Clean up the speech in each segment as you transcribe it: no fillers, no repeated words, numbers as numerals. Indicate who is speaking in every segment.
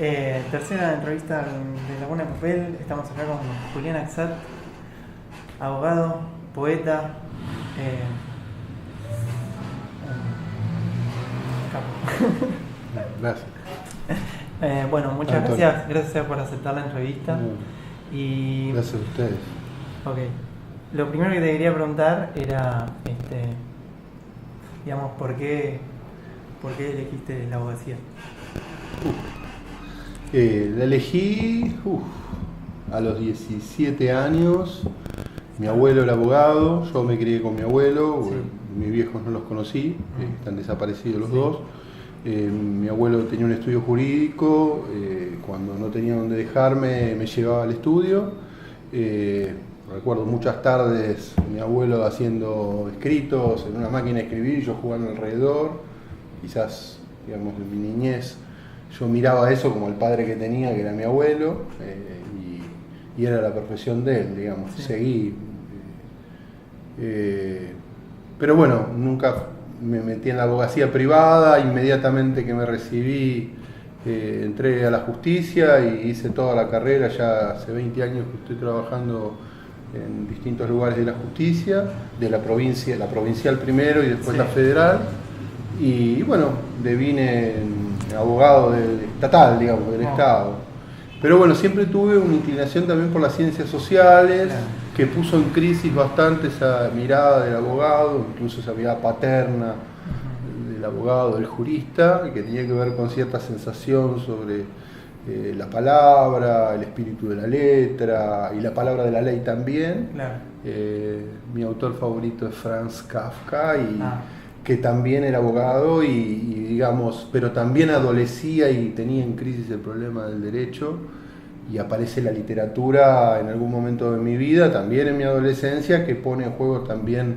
Speaker 1: Tercera entrevista de Laguna de Papel. Estamos acá con Julián Axat, abogado, poeta, capo.
Speaker 2: Gracias.
Speaker 1: Bueno, muchas gracias por aceptar la entrevista. Y,
Speaker 2: Gracias a ustedes.
Speaker 1: ok, lo primero que te quería preguntar era, digamos, ¿por qué elegiste la abogacía?
Speaker 2: La elegí a los 17 años. Mi abuelo era abogado, yo me crié con mi abuelo,
Speaker 1: Sí.
Speaker 2: Mis viejos no los conocí, están desaparecidos los dos. Mi abuelo tenía un estudio jurídico, cuando no tenía dónde dejarme me llevaba al estudio. Recuerdo muchas tardes mi abuelo haciendo escritos en una máquina de escribir y yo jugando alrededor. Quizás, digamos, en mi niñez yo miraba eso como el padre que tenía, que era mi abuelo, y era la profesión de él, digamos.
Speaker 1: Sí.
Speaker 2: Seguí. Pero bueno, nunca me metí en la abogacía privada. Inmediatamente que me recibí, entré a la justicia y hice toda la carrera. Ya hace 20 años que estoy trabajando en distintos lugares de la justicia, de la provincia, la provincial primero y después la federal. Y bueno, devine abogado estatal, digamos, del Estado. Pero bueno, siempre tuve una inclinación también por las ciencias sociales, que puso en crisis bastante esa mirada del abogado, incluso esa mirada paterna del abogado, del jurista, que tenía que ver con cierta sensación sobre la palabra, el espíritu de la letra y la palabra de la ley también.
Speaker 1: Claro.
Speaker 2: Mi autor favorito es Franz Kafka, que también era abogado y digamos, pero también adolecía y tenía en crisis el problema del derecho, y aparece la literatura en algún momento de mi vida, también en mi adolescencia, que pone en juego también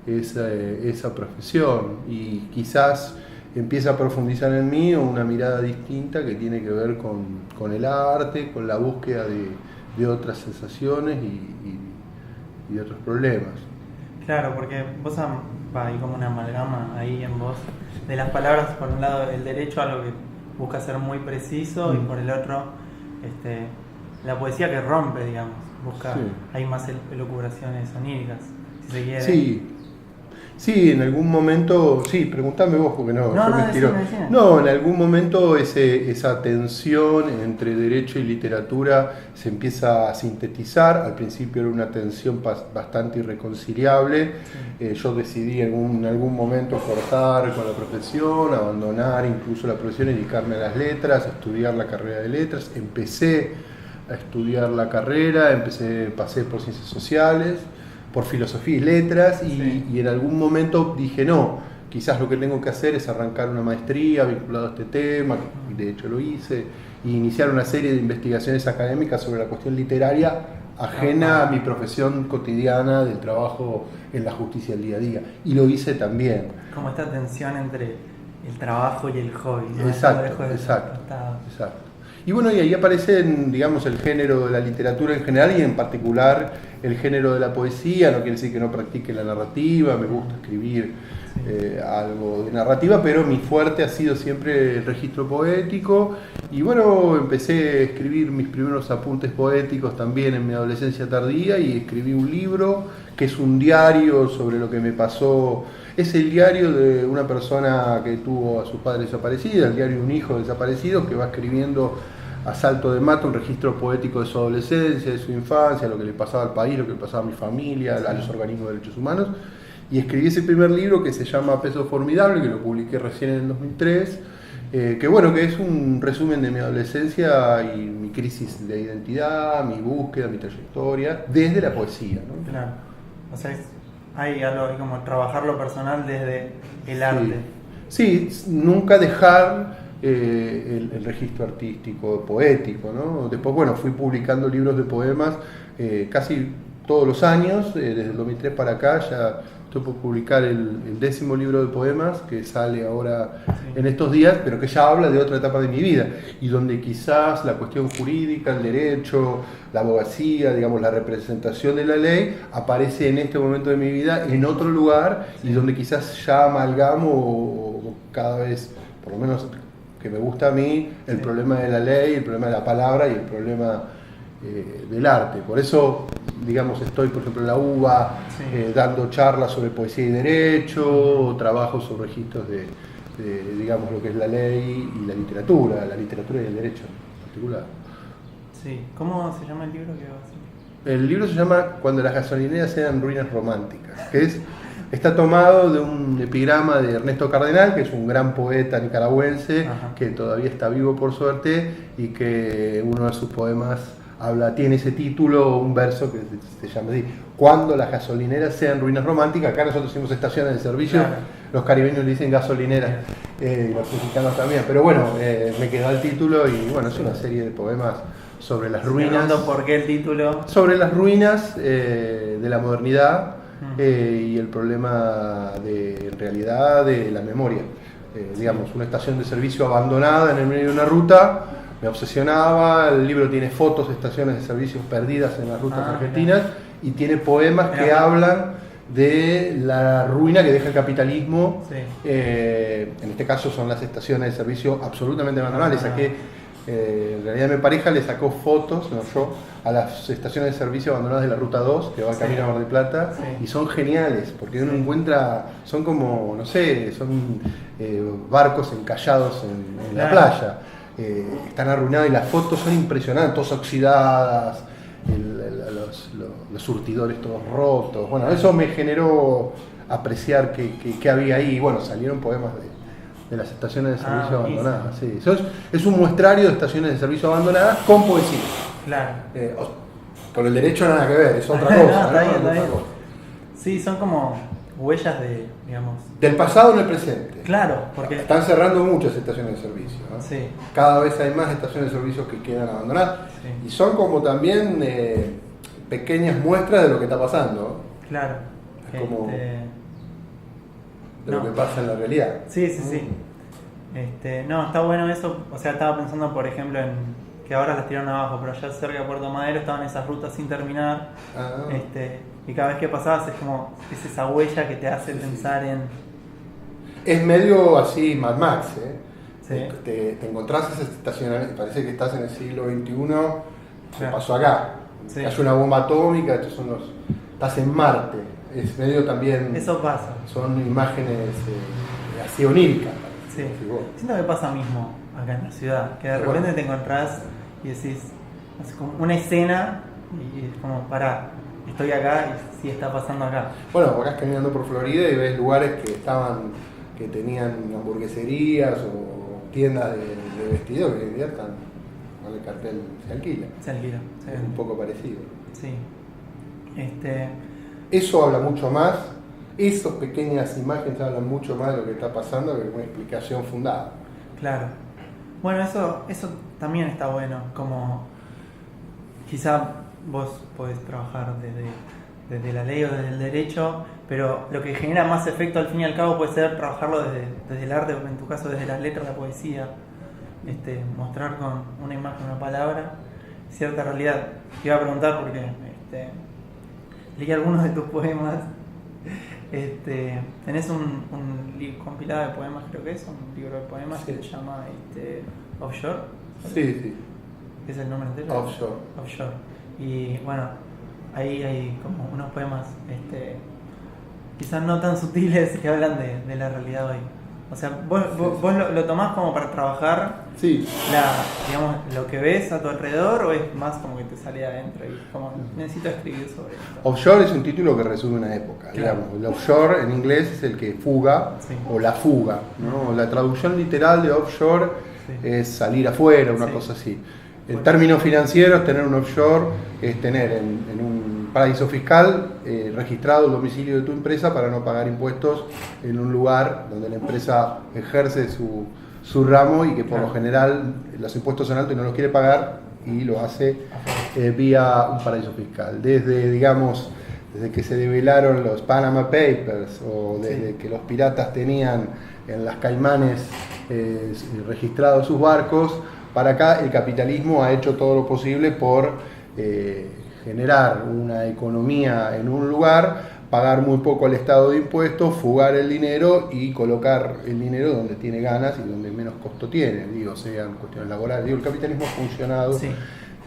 Speaker 2: esa profesión, y quizás empieza a profundizar en mí una mirada distinta que tiene que ver con el arte, con la búsqueda de otras sensaciones y de otros problemas.
Speaker 1: Claro, porque vos hay como una amalgama ahí en vos de las palabras, por un lado el derecho, algo que busca ser muy preciso, y por el otro la poesía que rompe, digamos, busca, hay más elucubraciones oníricas, si se quiere.
Speaker 2: Sí, en algún momento, preguntame vos porque yo me tiro.
Speaker 1: Decime.
Speaker 2: No, en algún momento esa tensión entre derecho y literatura se empieza a sintetizar. Al principio era una tensión bastante irreconciliable. Yo decidí en algún momento cortar con la profesión, abandonar incluso la profesión y dedicarme a las letras, a estudiar la carrera de letras. Empecé a estudiar la carrera, pasé por ciencias sociales, por filosofía y letras, y en algún momento dije no, quizás lo que tengo que hacer es arrancar una maestría vinculada a este tema, y de hecho lo hice, y iniciar una serie de investigaciones académicas sobre la cuestión literaria ajena a mi profesión cotidiana del trabajo en la justicia del día a día, y lo hice también.
Speaker 1: Como esta tensión entre el trabajo y el hobby, ¿no?
Speaker 2: Exacto. Y bueno, y ahí aparece, digamos, el género de la literatura en general y en particular el género de la poesía. No quiere decir que no practique la narrativa, me gusta escribir algo de narrativa, pero mi fuerte ha sido siempre el registro poético. Y bueno, empecé a escribir mis primeros apuntes poéticos también en mi adolescencia tardía, y escribí un libro que es un diario sobre lo que me pasó. Es el diario de una persona que tuvo a sus padres desaparecidos, el diario de un hijo desaparecido, que va escribiendo a salto de mata un registro poético de su adolescencia, de su infancia, lo que le pasaba al país, lo que le pasaba a mi familia, a los organismos de derechos humanos. Y escribí ese primer libro que se llama Peso Formidable, que lo publiqué recién en el 2003, que bueno, que es un resumen de mi adolescencia y mi crisis de identidad, mi búsqueda, mi trayectoria, desde la poesía, ¿no?
Speaker 1: Claro, o sea, hay algo ahí como trabajar lo personal desde el arte.
Speaker 2: Sí, nunca dejar el registro artístico, poético, ¿no? Después, bueno, fui publicando libros de poemas casi todos los años, desde el 2003 para acá. Ya estoy por publicar el 10º libro de poemas, que sale ahora en estos días, pero que ya habla de otra etapa de mi vida, y donde quizás la cuestión jurídica, el derecho, la abogacía, digamos, la representación de la ley, aparece en este momento de mi vida en otro lugar, y donde quizás ya amalgamo o cada vez, por lo menos que me gusta a mí, el problema de la ley, el problema de la palabra y el problema del arte. Por eso, digamos, estoy, por ejemplo, en la UBA dando charlas sobre poesía y derecho, trabajo sobre registros de, digamos, lo que es la ley y la literatura y el derecho en particular.
Speaker 1: Sí. ¿Cómo se llama el libro que va a hacer?
Speaker 2: El libro se llama Cuando las gasolineras eran ruinas románticas, que está tomado de un epigrama de Ernesto Cardenal, que es un gran poeta nicaragüense, que todavía está vivo por suerte, y que uno de sus poemas tiene ese título, un verso que se llama así: Cuando las gasolineras sean ruinas románticas. Acá nosotros decimos estaciones de servicio, claro. Los caribeños le dicen gasolineras, los mexicanos también, pero bueno, me quedó el título y bueno, es una serie de poemas sobre las ruinas.
Speaker 1: ¿Por qué el título?
Speaker 2: Sobre las ruinas de la modernidad y el problema en realidad de la memoria. Digamos, una estación de servicio abandonada en el medio de una ruta me obsesionaba. El libro tiene fotos de estaciones de servicio perdidas en las rutas argentinas, y tiene poemas que hablan de la ruina que deja el capitalismo. En este caso son las estaciones de servicio absolutamente abandonadas. En realidad mi pareja le sacó fotos, no yo, a las estaciones de servicio abandonadas de la Ruta 2, que va camino a Mar del Plata, y son geniales, porque uno encuentra, son como, no sé, son barcos encallados en la playa, están arruinados y las fotos son impresionantes, todas oxidadas, los surtidores todos rotos. Bueno, eso me generó apreciar que había ahí, y bueno, salieron poemas de las estaciones de servicio abandonadas. Sí. Eso es un muestrario de estaciones de servicio abandonadas con poesía.
Speaker 1: Claro.
Speaker 2: Con el derecho nada que ver, es otra cosa.
Speaker 1: Está bien. Sí, son como huellas
Speaker 2: del pasado en el presente.
Speaker 1: Claro, porque
Speaker 2: están cerrando muchas estaciones de servicio, ¿no?
Speaker 1: Sí.
Speaker 2: Cada vez hay más estaciones de servicio que quedan abandonadas, y son como también pequeñas muestras de lo que está pasando.
Speaker 1: Claro.
Speaker 2: Es como de lo que pasa en la realidad.
Speaker 1: Sí. No, está bueno eso. O sea, estaba pensando, por ejemplo, en que ahora las tiraron abajo, pero allá cerca de Puerto Madero estaban esas rutas sin terminar. Y cada vez que pasabas es esa huella que te hace pensar en...
Speaker 2: Es medio así Mad Max, te encontrás esas estaciones, parece que estás en el siglo XXI, ¿qué pasó acá? Hay una bomba atómica, estás en Marte. Es medio también...
Speaker 1: Eso pasa.
Speaker 2: Son imágenes así oníricas.
Speaker 1: Sí. Siento que pasa mismo acá en la ciudad, que de repente te encontrás y decís, es como una escena y es como, pará, estoy acá y sí está pasando acá.
Speaker 2: Bueno, acá caminando por Florida y ves lugares que tenían hamburgueserías o tiendas de vestidos que hoy en día están con el cartel se alquila. Es un poco parecido.
Speaker 1: Sí.
Speaker 2: Eso habla mucho más, esas pequeñas imágenes hablan mucho más de lo que está pasando que una explicación fundada.
Speaker 1: Claro. Bueno, eso también está bueno, como quizá vos podés trabajar desde la ley o desde el derecho, pero lo que genera más efecto al fin y al cabo puede ser trabajarlo desde el arte, en tu caso desde las letras, la poesía, mostrar con una imagen, una palabra, cierta realidad. Te iba a preguntar porque leí algunos de tus poemas. Tenés un compilado de poemas, creo que es un libro de poemas que se llama Offshore.
Speaker 2: Sí.
Speaker 1: ¿Es el nombre entero? Offshore. Y bueno, ahí hay como unos poemas quizás no tan sutiles que hablan de la realidad hoy. O sea, vos lo tomás como para trabajar digamos, lo que ves a tu alrededor, o es más como que te sale adentro y como necesito escribir sobre esto.
Speaker 2: Offshore es un título que resume una época, digamos. El offshore en inglés es el que fuga o la fuga, ¿no? La traducción literal de offshore es salir afuera, una cosa así. En términos financieros, tener un offshore es tener en un paraíso fiscal registrado el domicilio de tu empresa para no pagar impuestos en un lugar donde la empresa ejerce su ramo y que por lo general los impuestos son altos y no los quiere pagar y lo hace vía un paraíso fiscal. Desde que se develaron los Panama Papers o desde que los piratas tenían en las Caimanes registrados sus barcos, para acá el capitalismo ha hecho todo lo posible por generar una economía en un lugar pagar muy poco al Estado de impuestos, fugar el dinero y colocar el dinero donde tiene ganas y donde menos costo tiene, digo, sean cuestiones laborales. Digo, el capitalismo ha funcionado, sí.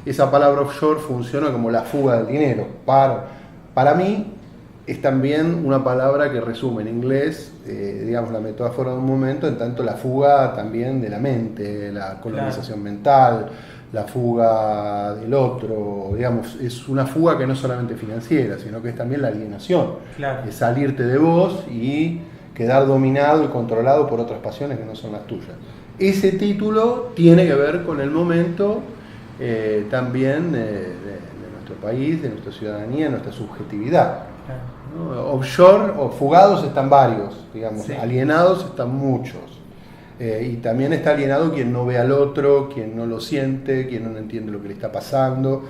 Speaker 2: Esa palabra offshore funciona como la fuga del dinero. Para mí es también una palabra que resume en inglés, digamos, la metáfora de un momento, en tanto la fuga también de la mente, la colonización mental, la fuga del otro, digamos, es una fuga que no es solamente financiera, sino que es también la alienación, es salirte de vos y quedar dominado y controlado por otras pasiones que no son las tuyas. Ese título tiene que ver con el momento también de nuestro país, de nuestra ciudadanía, de nuestra subjetividad. ¿No? Offshore o fugados están varios, digamos, alienados están muchos. Y también está alienado quien no ve al otro, quien no lo siente, quien no entiende lo que le está pasando.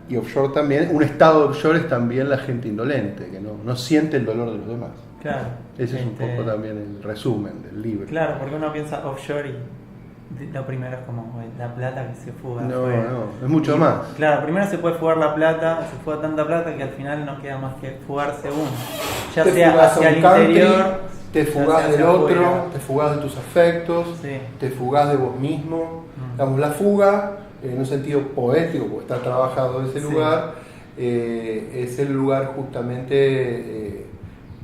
Speaker 2: Y offshore también, un estado de offshore es también la gente indolente, que no siente el dolor de los demás.
Speaker 1: Claro.
Speaker 2: Ese es un poco también el resumen del libro.
Speaker 1: Claro, porque uno piensa offshore y lo primero es como la plata que se fuga.
Speaker 2: No, es mucho más.
Speaker 1: Claro, primero se puede fugar la plata, se fuga tanta plata que al final no queda más que fugarse uno. Ya sea hacia el interior.
Speaker 2: Te fugás del otro, te fugás de tus afectos, te fugás de vos mismo. Digamos, la fuga, en un sentido poético, porque está trabajado ese lugar, es el lugar justamente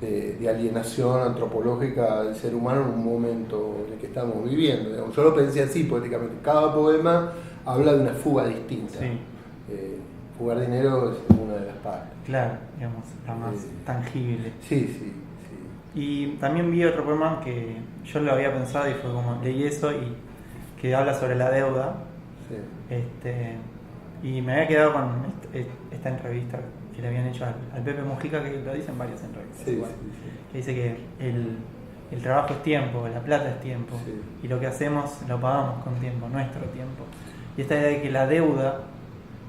Speaker 2: de alienación antropológica del ser humano en un momento en el que estamos viviendo. Digamos, yo lo pensé así poéticamente. Cada poema habla de una fuga distinta. Fugar dinero es una de las partes.
Speaker 1: Claro, digamos, la más tangible.
Speaker 2: Sí.
Speaker 1: Y también vi otro poema que yo lo había pensado y fue como leí eso y que habla sobre la deuda. Y me había quedado con esta entrevista que le habían hecho al Pepe Mujica, que lo dicen varias entrevistas, que dice que el trabajo es tiempo, la plata es tiempo, y lo que hacemos lo pagamos con tiempo, nuestro tiempo. Y esta idea de que la deuda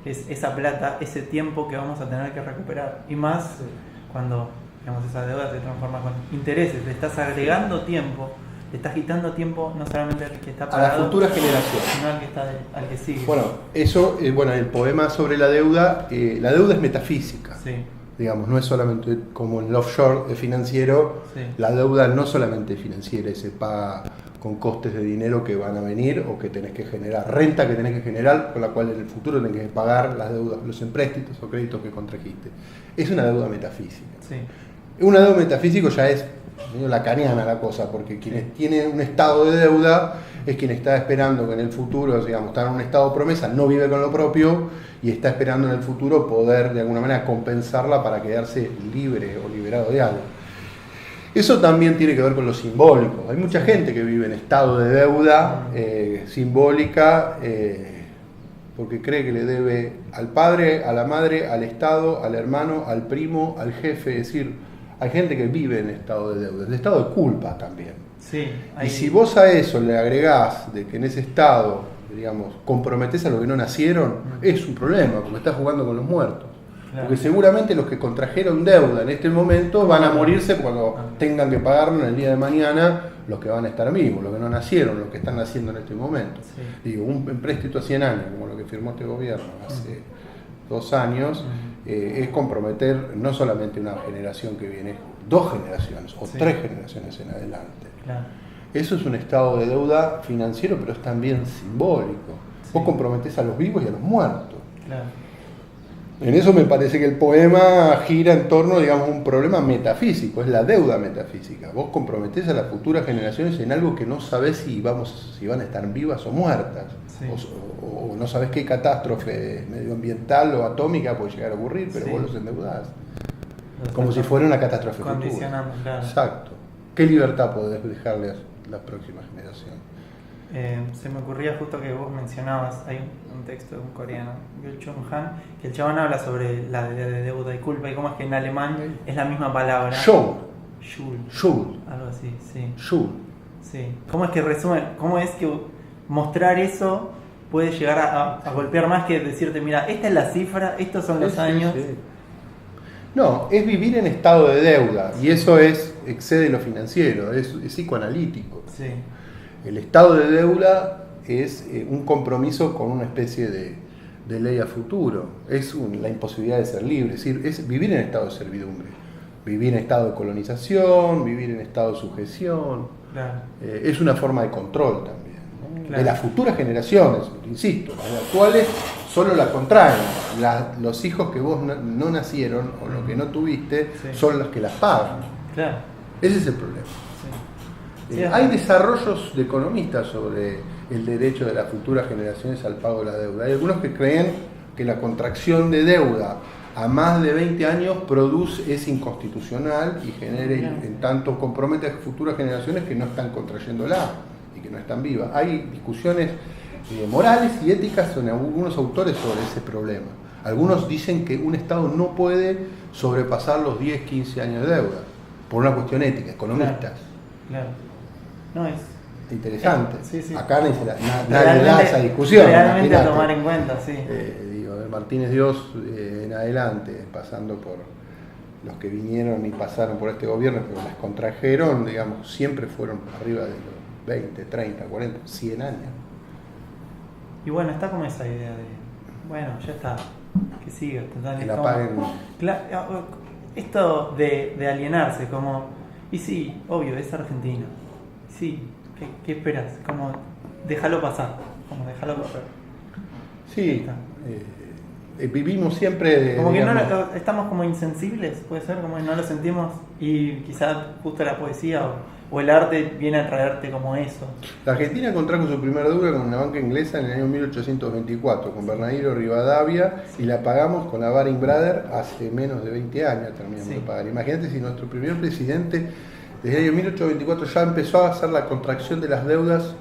Speaker 1: es esa plata, ese tiempo que vamos a tener que recuperar, y más cuando esa deuda se transforma con intereses, le estás agregando tiempo, le estás quitando tiempo no solamente al que está pagado,
Speaker 2: a la futura generación,
Speaker 1: sino al que está al que sigue.
Speaker 2: Bueno, eso, el poema sobre la deuda es metafísica. Digamos, no es solamente como en el offshore financiero, la deuda no solamente es financiera y se paga con costes de dinero que van a venir o que tenés que generar, renta que tenés que generar, con la cual en el futuro tenés que pagar las deudas, los empréstitos o créditos que contrajiste. Es una deuda metafísica. Una deuda metafísico ya es medio lacaniana la cosa, porque quien tiene un estado de deuda es quien está esperando que en el futuro, digamos, está en un estado de promesa, no vive con lo propio y está esperando en el futuro poder de alguna manera compensarla para quedarse libre o liberado de algo. Eso también tiene que ver con lo simbólico. Hay mucha gente que vive en estado de deuda simbólica porque cree que le debe al padre, a la madre, al Estado, al hermano, al primo, al jefe, es decir, hay gente que vive en estado de deuda, en estado de culpa también. Y si vos a eso le agregás de que en ese estado, digamos, comprometés a los que no nacieron, es un problema, porque estás jugando con los muertos. Porque seguramente los que contrajeron deuda en este momento van a morirse cuando tengan que pagarlo en el día de mañana los que van a estar vivos, los que no nacieron, los que están naciendo en este momento. Digo, un empréstito a 100 años, como lo que firmó este gobierno hace 2 años, es comprometer no solamente una generación que viene, 2 generaciones o 3 generaciones en adelante. Eso es un estado de deuda financiero, pero es también simbólico. Vos comprometés a los vivos y a los muertos. En eso me parece que el poema gira en torno, digamos, a un problema metafísico, es la deuda metafísica. Vos comprometés a las futuras generaciones en algo que no sabés si van a estar vivas o muertas, o no sabés qué catástrofe medioambiental o atómica puede llegar a ocurrir, pero vos los endeudás. Como si fuera una catástrofe futura. Exacto. ¿Qué libertad podés dejarle a la próxima generación?
Speaker 1: Se me ocurría justo que vos mencionabas, hay un texto de un coreano, Byul-Chul Han, que el chabón habla sobre la de deuda y culpa y cómo es que en alemán es la misma palabra.
Speaker 2: Schuld.
Speaker 1: Algo así,
Speaker 2: Schuld.
Speaker 1: ¿Cómo es que resume, cómo es que mostrar eso puede llegar a golpear más que decirte, mira, esta es la cifra, estos son los años?
Speaker 2: No, es vivir en estado de deuda y eso excede lo financiero, es psicoanalítico. El estado de deuda es un compromiso con una especie de de ley a futuro, es la imposibilidad de ser libre, es decir, es vivir en estado de servidumbre, vivir en estado de colonización, vivir en estado de sujeción.
Speaker 1: Claro.
Speaker 2: Es una forma de control también, ¿no?
Speaker 1: Claro.
Speaker 2: De las futuras generaciones, insisto, las actuales solo la contraen. Los hijos que vos no nacieron o lo que no tuviste son los que las pagan.
Speaker 1: Claro.
Speaker 2: Ese es el problema.
Speaker 1: Sí,
Speaker 2: hay desarrollos de economistas sobre el derecho de las futuras generaciones al pago de la deuda. Hay algunos que creen que la contracción de deuda a más de 20 años es inconstitucional y en tanto compromete a futuras generaciones que no están contrayéndola y que no están vivas. Hay discusiones morales y éticas en algunos autores sobre ese problema. Algunos dicen que un Estado no puede sobrepasar los 10, 15 años de deuda por una cuestión ética, economistas.
Speaker 1: Claro. No es
Speaker 2: interesante.
Speaker 1: Sí.
Speaker 2: Acá nadie da esa discusión.
Speaker 1: Realmente a tomar en cuenta, sí.
Speaker 2: De Martínez Dios en adelante, pasando por los que vinieron y pasaron por este gobierno, pero las contrajeron, digamos, siempre fueron arriba de los 20, 30, 40, 100 años.
Speaker 1: Y bueno, está como esa idea de, bueno, ya está, que siga.
Speaker 2: Que la paguen.
Speaker 1: Esto de alienarse, como, y sí, obvio, es Argentina. Sí, ¿qué esperas? Como, déjalo pasar,
Speaker 2: Sí, vivimos siempre
Speaker 1: como que estamos como insensibles, puede ser, como que no lo sentimos y quizás justo la poesía o el arte viene a traerte como eso.
Speaker 2: La Argentina contrajo su primera deuda con la banca inglesa en el año 1824 con Bernardino Rivadavia y la pagamos con la Baring Brothers hace menos de 20 años terminamos de pagar. Imagínate si nuestro primer presidente desde el año 1824 ya empezó a hacer la contracción de las deudas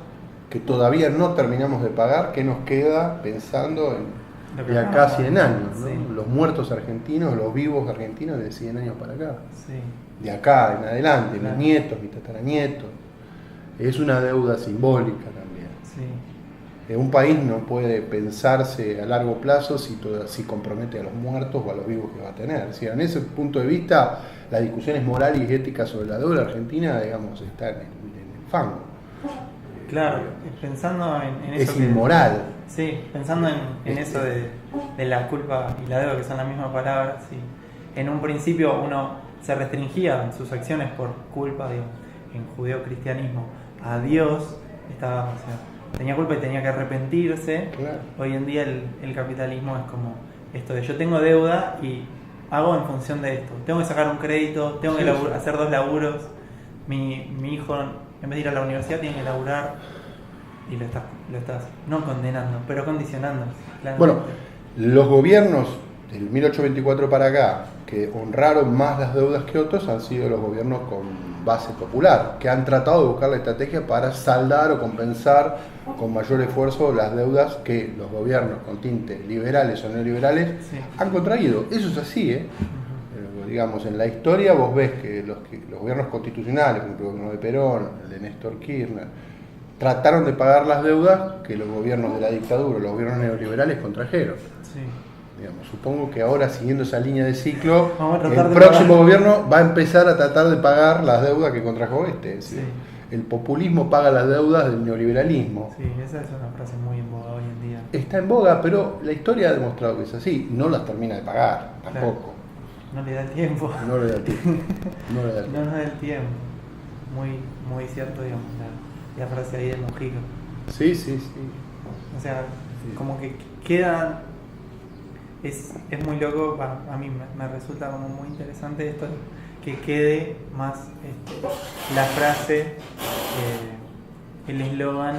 Speaker 2: que todavía no terminamos de pagar, que nos queda pensando en de acá a 100 años, ¿no? Sí. Los muertos argentinos, los vivos argentinos de 100 años para acá.
Speaker 1: Sí.
Speaker 2: De acá en adelante, mis nietos, mis tataranietos. Es una deuda simbólica también.
Speaker 1: Sí.
Speaker 2: Un país no puede pensarse a largo plazo si compromete a los muertos o a los vivos que va a tener. Si en ese punto de vista, las discusiones morales y éticas sobre la deuda argentina, digamos, están en el fango.
Speaker 1: Claro, pensando en eso.
Speaker 2: Es inmoral.
Speaker 1: Sí, pensando en eso de la culpa y la deuda, que son la misma palabra, sí. En un principio uno se restringía en sus acciones por culpa, digamos, en judeocristianismo, a Dios, tenía culpa y tenía que arrepentirse.
Speaker 2: Claro.
Speaker 1: Hoy en día el capitalismo es como esto de yo tengo deuda y hago en función de esto. Tengo que sacar un crédito, tengo que hacer 2 laburos. Mi hijo, en vez de ir a la universidad, tiene que laburar y lo estás no condenando, pero condicionando. Claramente.
Speaker 2: Bueno, los gobiernos del 1824 para acá, que honraron más las deudas que otros, han sido los gobiernos con base popular, que han tratado de buscar la estrategia para saldar o compensar con mayor esfuerzo las deudas que los gobiernos con tintes liberales o neoliberales han contraído. Eso es así, digamos, en la historia vos ves que los gobiernos constitucionales, como el gobierno de Perón, el de Néstor Kirchner, trataron de pagar las deudas que los gobiernos de la dictadura, los gobiernos neoliberales contrajeron.
Speaker 1: Sí.
Speaker 2: Digamos, supongo que ahora, siguiendo esa línea de ciclo,
Speaker 1: el
Speaker 2: próximo gobierno va a empezar a tratar de pagar las deudas que contrajo este.
Speaker 1: Sí.
Speaker 2: El populismo paga las deudas del neoliberalismo.
Speaker 1: Sí, esa es una frase muy en boga hoy en día.
Speaker 2: Está en boga, pero la historia ha demostrado que es así. No las termina de pagar, tampoco.
Speaker 1: Claro. No le da el tiempo.
Speaker 2: No le da el tiempo. No le da el tiempo.
Speaker 1: No nos da el tiempo. Muy cierto, digamos, la frase ahí de Mujica.
Speaker 2: Sí.
Speaker 1: O sea, como que quedan... Es muy loco, a mí me resulta como muy interesante esto, que quede más la frase, el eslogan,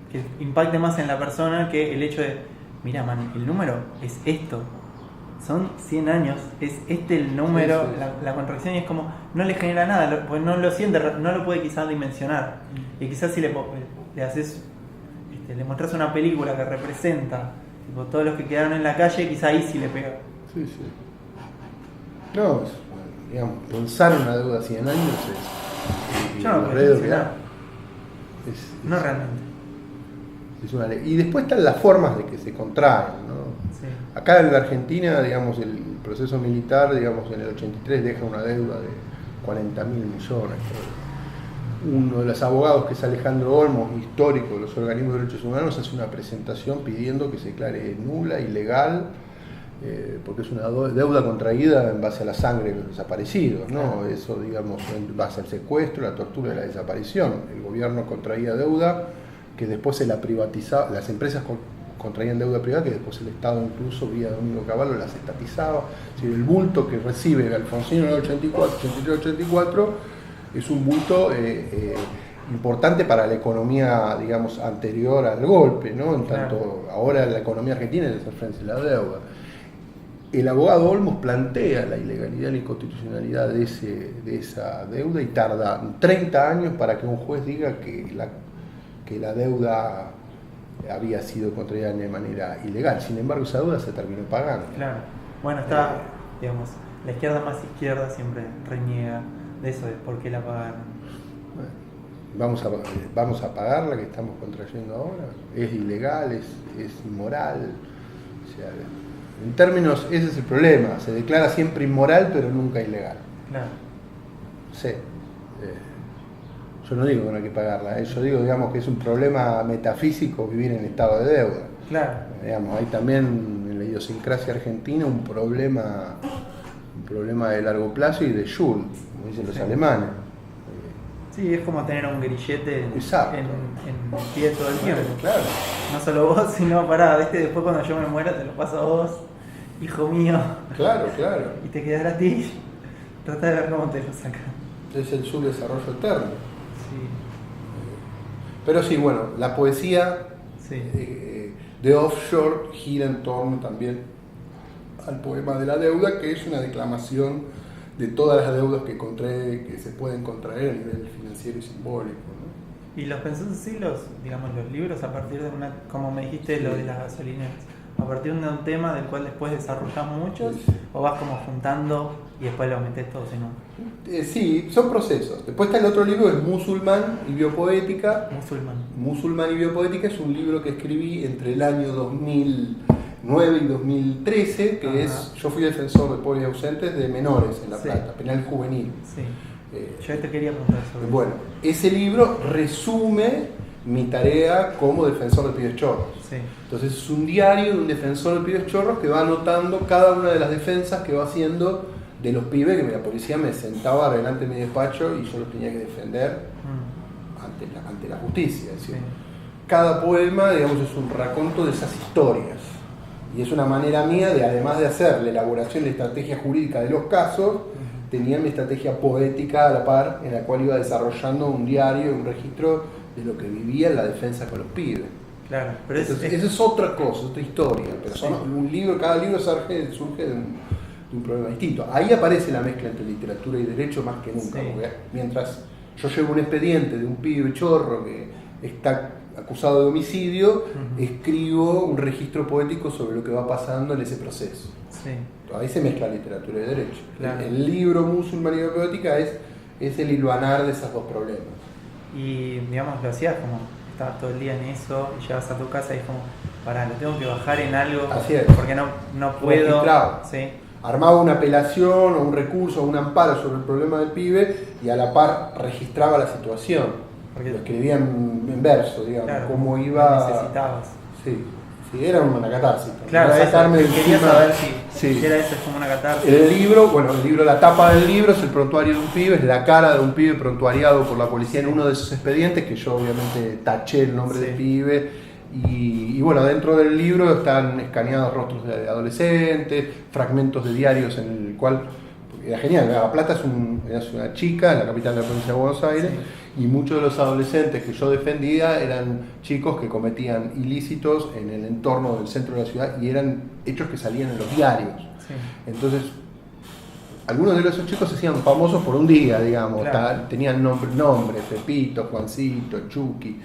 Speaker 1: que impacte más en la persona que el hecho de, mira man, el número es esto, son 100 años, es el número, sí. La contracción, y es como, no le genera nada, porque no lo siente, no lo puede quizás dimensionar, y quizás si le haces, le muestras una película que representa todos los que quedaron en la calle, quizá ahí sí le pega.
Speaker 2: Sí. No, digamos, pensar en una deuda 100 años es...
Speaker 1: Yo no lo puedo pensar. No realmente.
Speaker 2: Es una ley. Y después están las formas de que se contraen, ¿no?
Speaker 1: Sí.
Speaker 2: Acá en la Argentina, digamos, el proceso militar, digamos, en el 83 deja una deuda de 40.000 millones. uno de los abogados, que es Alejandro Olmos, histórico de los organismos de derechos humanos, hace una presentación pidiendo que se declare nula, ilegal, porque es una deuda contraída en base a la sangre de los desaparecidos, ¿no? Eso, digamos, en base al secuestro, la tortura y la desaparición. El gobierno contraía deuda que después se la privatizaba, las empresas contraían deuda privada que después el Estado, incluso vía Domingo Cavallo, las estatizaba. Es decir, el bulto que recibe Alfonsín en el 83-84 es un bulto importante para la economía, digamos, anterior al golpe, ¿no? En tanto, ahora la economía argentina es hacer frente a la deuda. El abogado Olmos plantea la ilegalidad y la inconstitucionalidad de esa deuda y tarda 30 años para que un juez diga que la deuda había sido contraída de manera ilegal. Sin embargo, esa deuda se terminó pagando.
Speaker 1: Claro. Bueno, está, digamos, la izquierda más izquierda siempre reniega de eso, de por qué la pagaron.
Speaker 2: Bueno, vamos a pagar la que estamos contrayendo ahora. Es ilegal, es inmoral. O sea, en términos, ese es el problema. Se declara siempre inmoral, pero nunca ilegal.
Speaker 1: Claro.
Speaker 2: Sí. Yo no digo que no hay que pagarla, yo digo, digamos, que es un problema metafísico vivir en estado de deuda.
Speaker 1: Claro.
Speaker 2: Digamos, hay también en la idiosincrasia argentina un problema de largo plazo y de Schul, como dicen los alemanes.
Speaker 1: Sí, es como tener un grillete en pie todo el tiempo.
Speaker 2: Claro.
Speaker 1: No solo vos, sino ¿viste? Después cuando yo me muera te lo paso a vos, hijo mío.
Speaker 2: Claro.
Speaker 1: Y te quedará a ti. Trata de ver cómo te lo sacan.
Speaker 2: Es el subdesarrollo eterno.
Speaker 1: Sí.
Speaker 2: Pero sí, bueno, la poesía de Offshore gira en torno también al poema de la deuda, que es una declamación de todas las deudas que se pueden contraer a nivel financiero y simbólico, ¿no?
Speaker 1: Y los pensados sí, digamos, los libros, a partir de una, como me dijiste, lo de las gasolineras, a partir de un tema del cual después desarrollas muchos, o vas como juntando y después lo metes todos en uno.
Speaker 2: Sí, son procesos. Después está el otro libro, es Musulmán y Biopoética. Musulmán y Biopoética es un libro que escribí entre el año 2009 y 2013, que yo fui defensor de pobres y ausentes de menores en La Plata, penal juvenil.
Speaker 1: Sí. Yo te quería preguntar sobre eso.
Speaker 2: Bueno, ese libro resume mi tarea como defensor de pibes chorros.
Speaker 1: Sí.
Speaker 2: Entonces es un diario de un defensor de pibes chorros que va anotando cada una de las defensas que va haciendo de los pibes, que la policía me sentaba delante de mi despacho y yo los tenía que defender ante la justicia. Es decir, cada poema, digamos, es un raconto de esas historias. Y es una manera mía de, además de hacer la elaboración de la estrategia jurídica de los casos, tenía mi estrategia poética a la par, en la cual iba desarrollando un diario, un registro de lo que vivía en la defensa con los pibes.
Speaker 1: Claro, pero
Speaker 2: entonces, esa es otra cosa, otra historia. Pero cada libro surge de un problema distinto. Ahí aparece la mezcla entre literatura y derecho más que nunca. Porque mientras yo llevo un expediente de un pibe chorro que está acusado de homicidio, escribo un registro poético sobre lo que va pasando en ese proceso.
Speaker 1: Sí.
Speaker 2: Ahí se mezcla literatura y derecho.
Speaker 1: Claro.
Speaker 2: El libro Musulmán y Biopoética es el hilvanar de esos dos problemas.
Speaker 1: Y digamos, lo hacías como, estabas todo el día en eso, y llegas a tu casa y es como, lo tengo que bajar en algo,
Speaker 2: así es,
Speaker 1: porque no puedo.
Speaker 2: Sí. Armaba una apelación o un recurso o un amparo sobre el problema del pibe y a la par registraba la situación. Porque lo escribía en verso, digamos,
Speaker 1: claro,
Speaker 2: cómo iba.
Speaker 1: Necesitabas.
Speaker 2: Sí, era una catarsis.
Speaker 1: Claro,
Speaker 2: sacarme
Speaker 1: quería saber si era eso, es como una catarsis.
Speaker 2: El libro, la tapa del libro es el prontuario de un pibe, es la cara de un pibe prontuariado por la policía en uno de esos expedientes, que yo obviamente taché el nombre del pibe. Y bueno, dentro del libro están escaneados rostros de adolescentes, fragmentos de diarios en el cual, era genial, La Plata es una chica en la capital de la provincia de Buenos Aires, y muchos de los adolescentes que yo defendía eran chicos que cometían ilícitos en el entorno del centro de la ciudad y eran hechos que salían en los diarios. Entonces, algunos de esos chicos se hacían famosos por un día, digamos, tenían nombre, Pepito, Juancito, Chucky.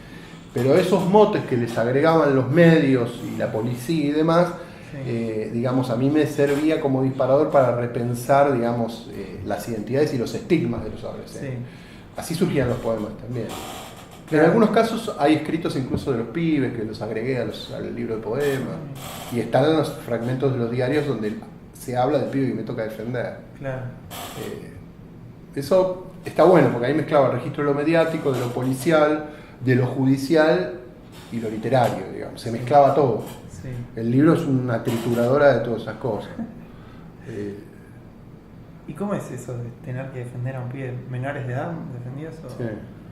Speaker 2: Pero esos motes que les agregaban los medios y la policía y demás, digamos, a mí me servía como disparador para repensar, digamos, las identidades y los estigmas de los adolescentes. Así surgían los poemas también. En algunos casos hay escritos incluso de los pibes que los agregué al libro de poemas. Y están los fragmentos de los diarios donde se habla del pibe que me toca defender. eso está bueno, porque ahí mezclaba el registro de lo mediático, de lo policial, de lo judicial y lo literario, digamos. Se mezclaba todo.
Speaker 1: Sí.
Speaker 2: El libro es una trituradora de todas esas cosas.
Speaker 1: ¿Y cómo es eso de tener que defender a un pibe? ¿Menores de edad defendías? O...
Speaker 2: Sí,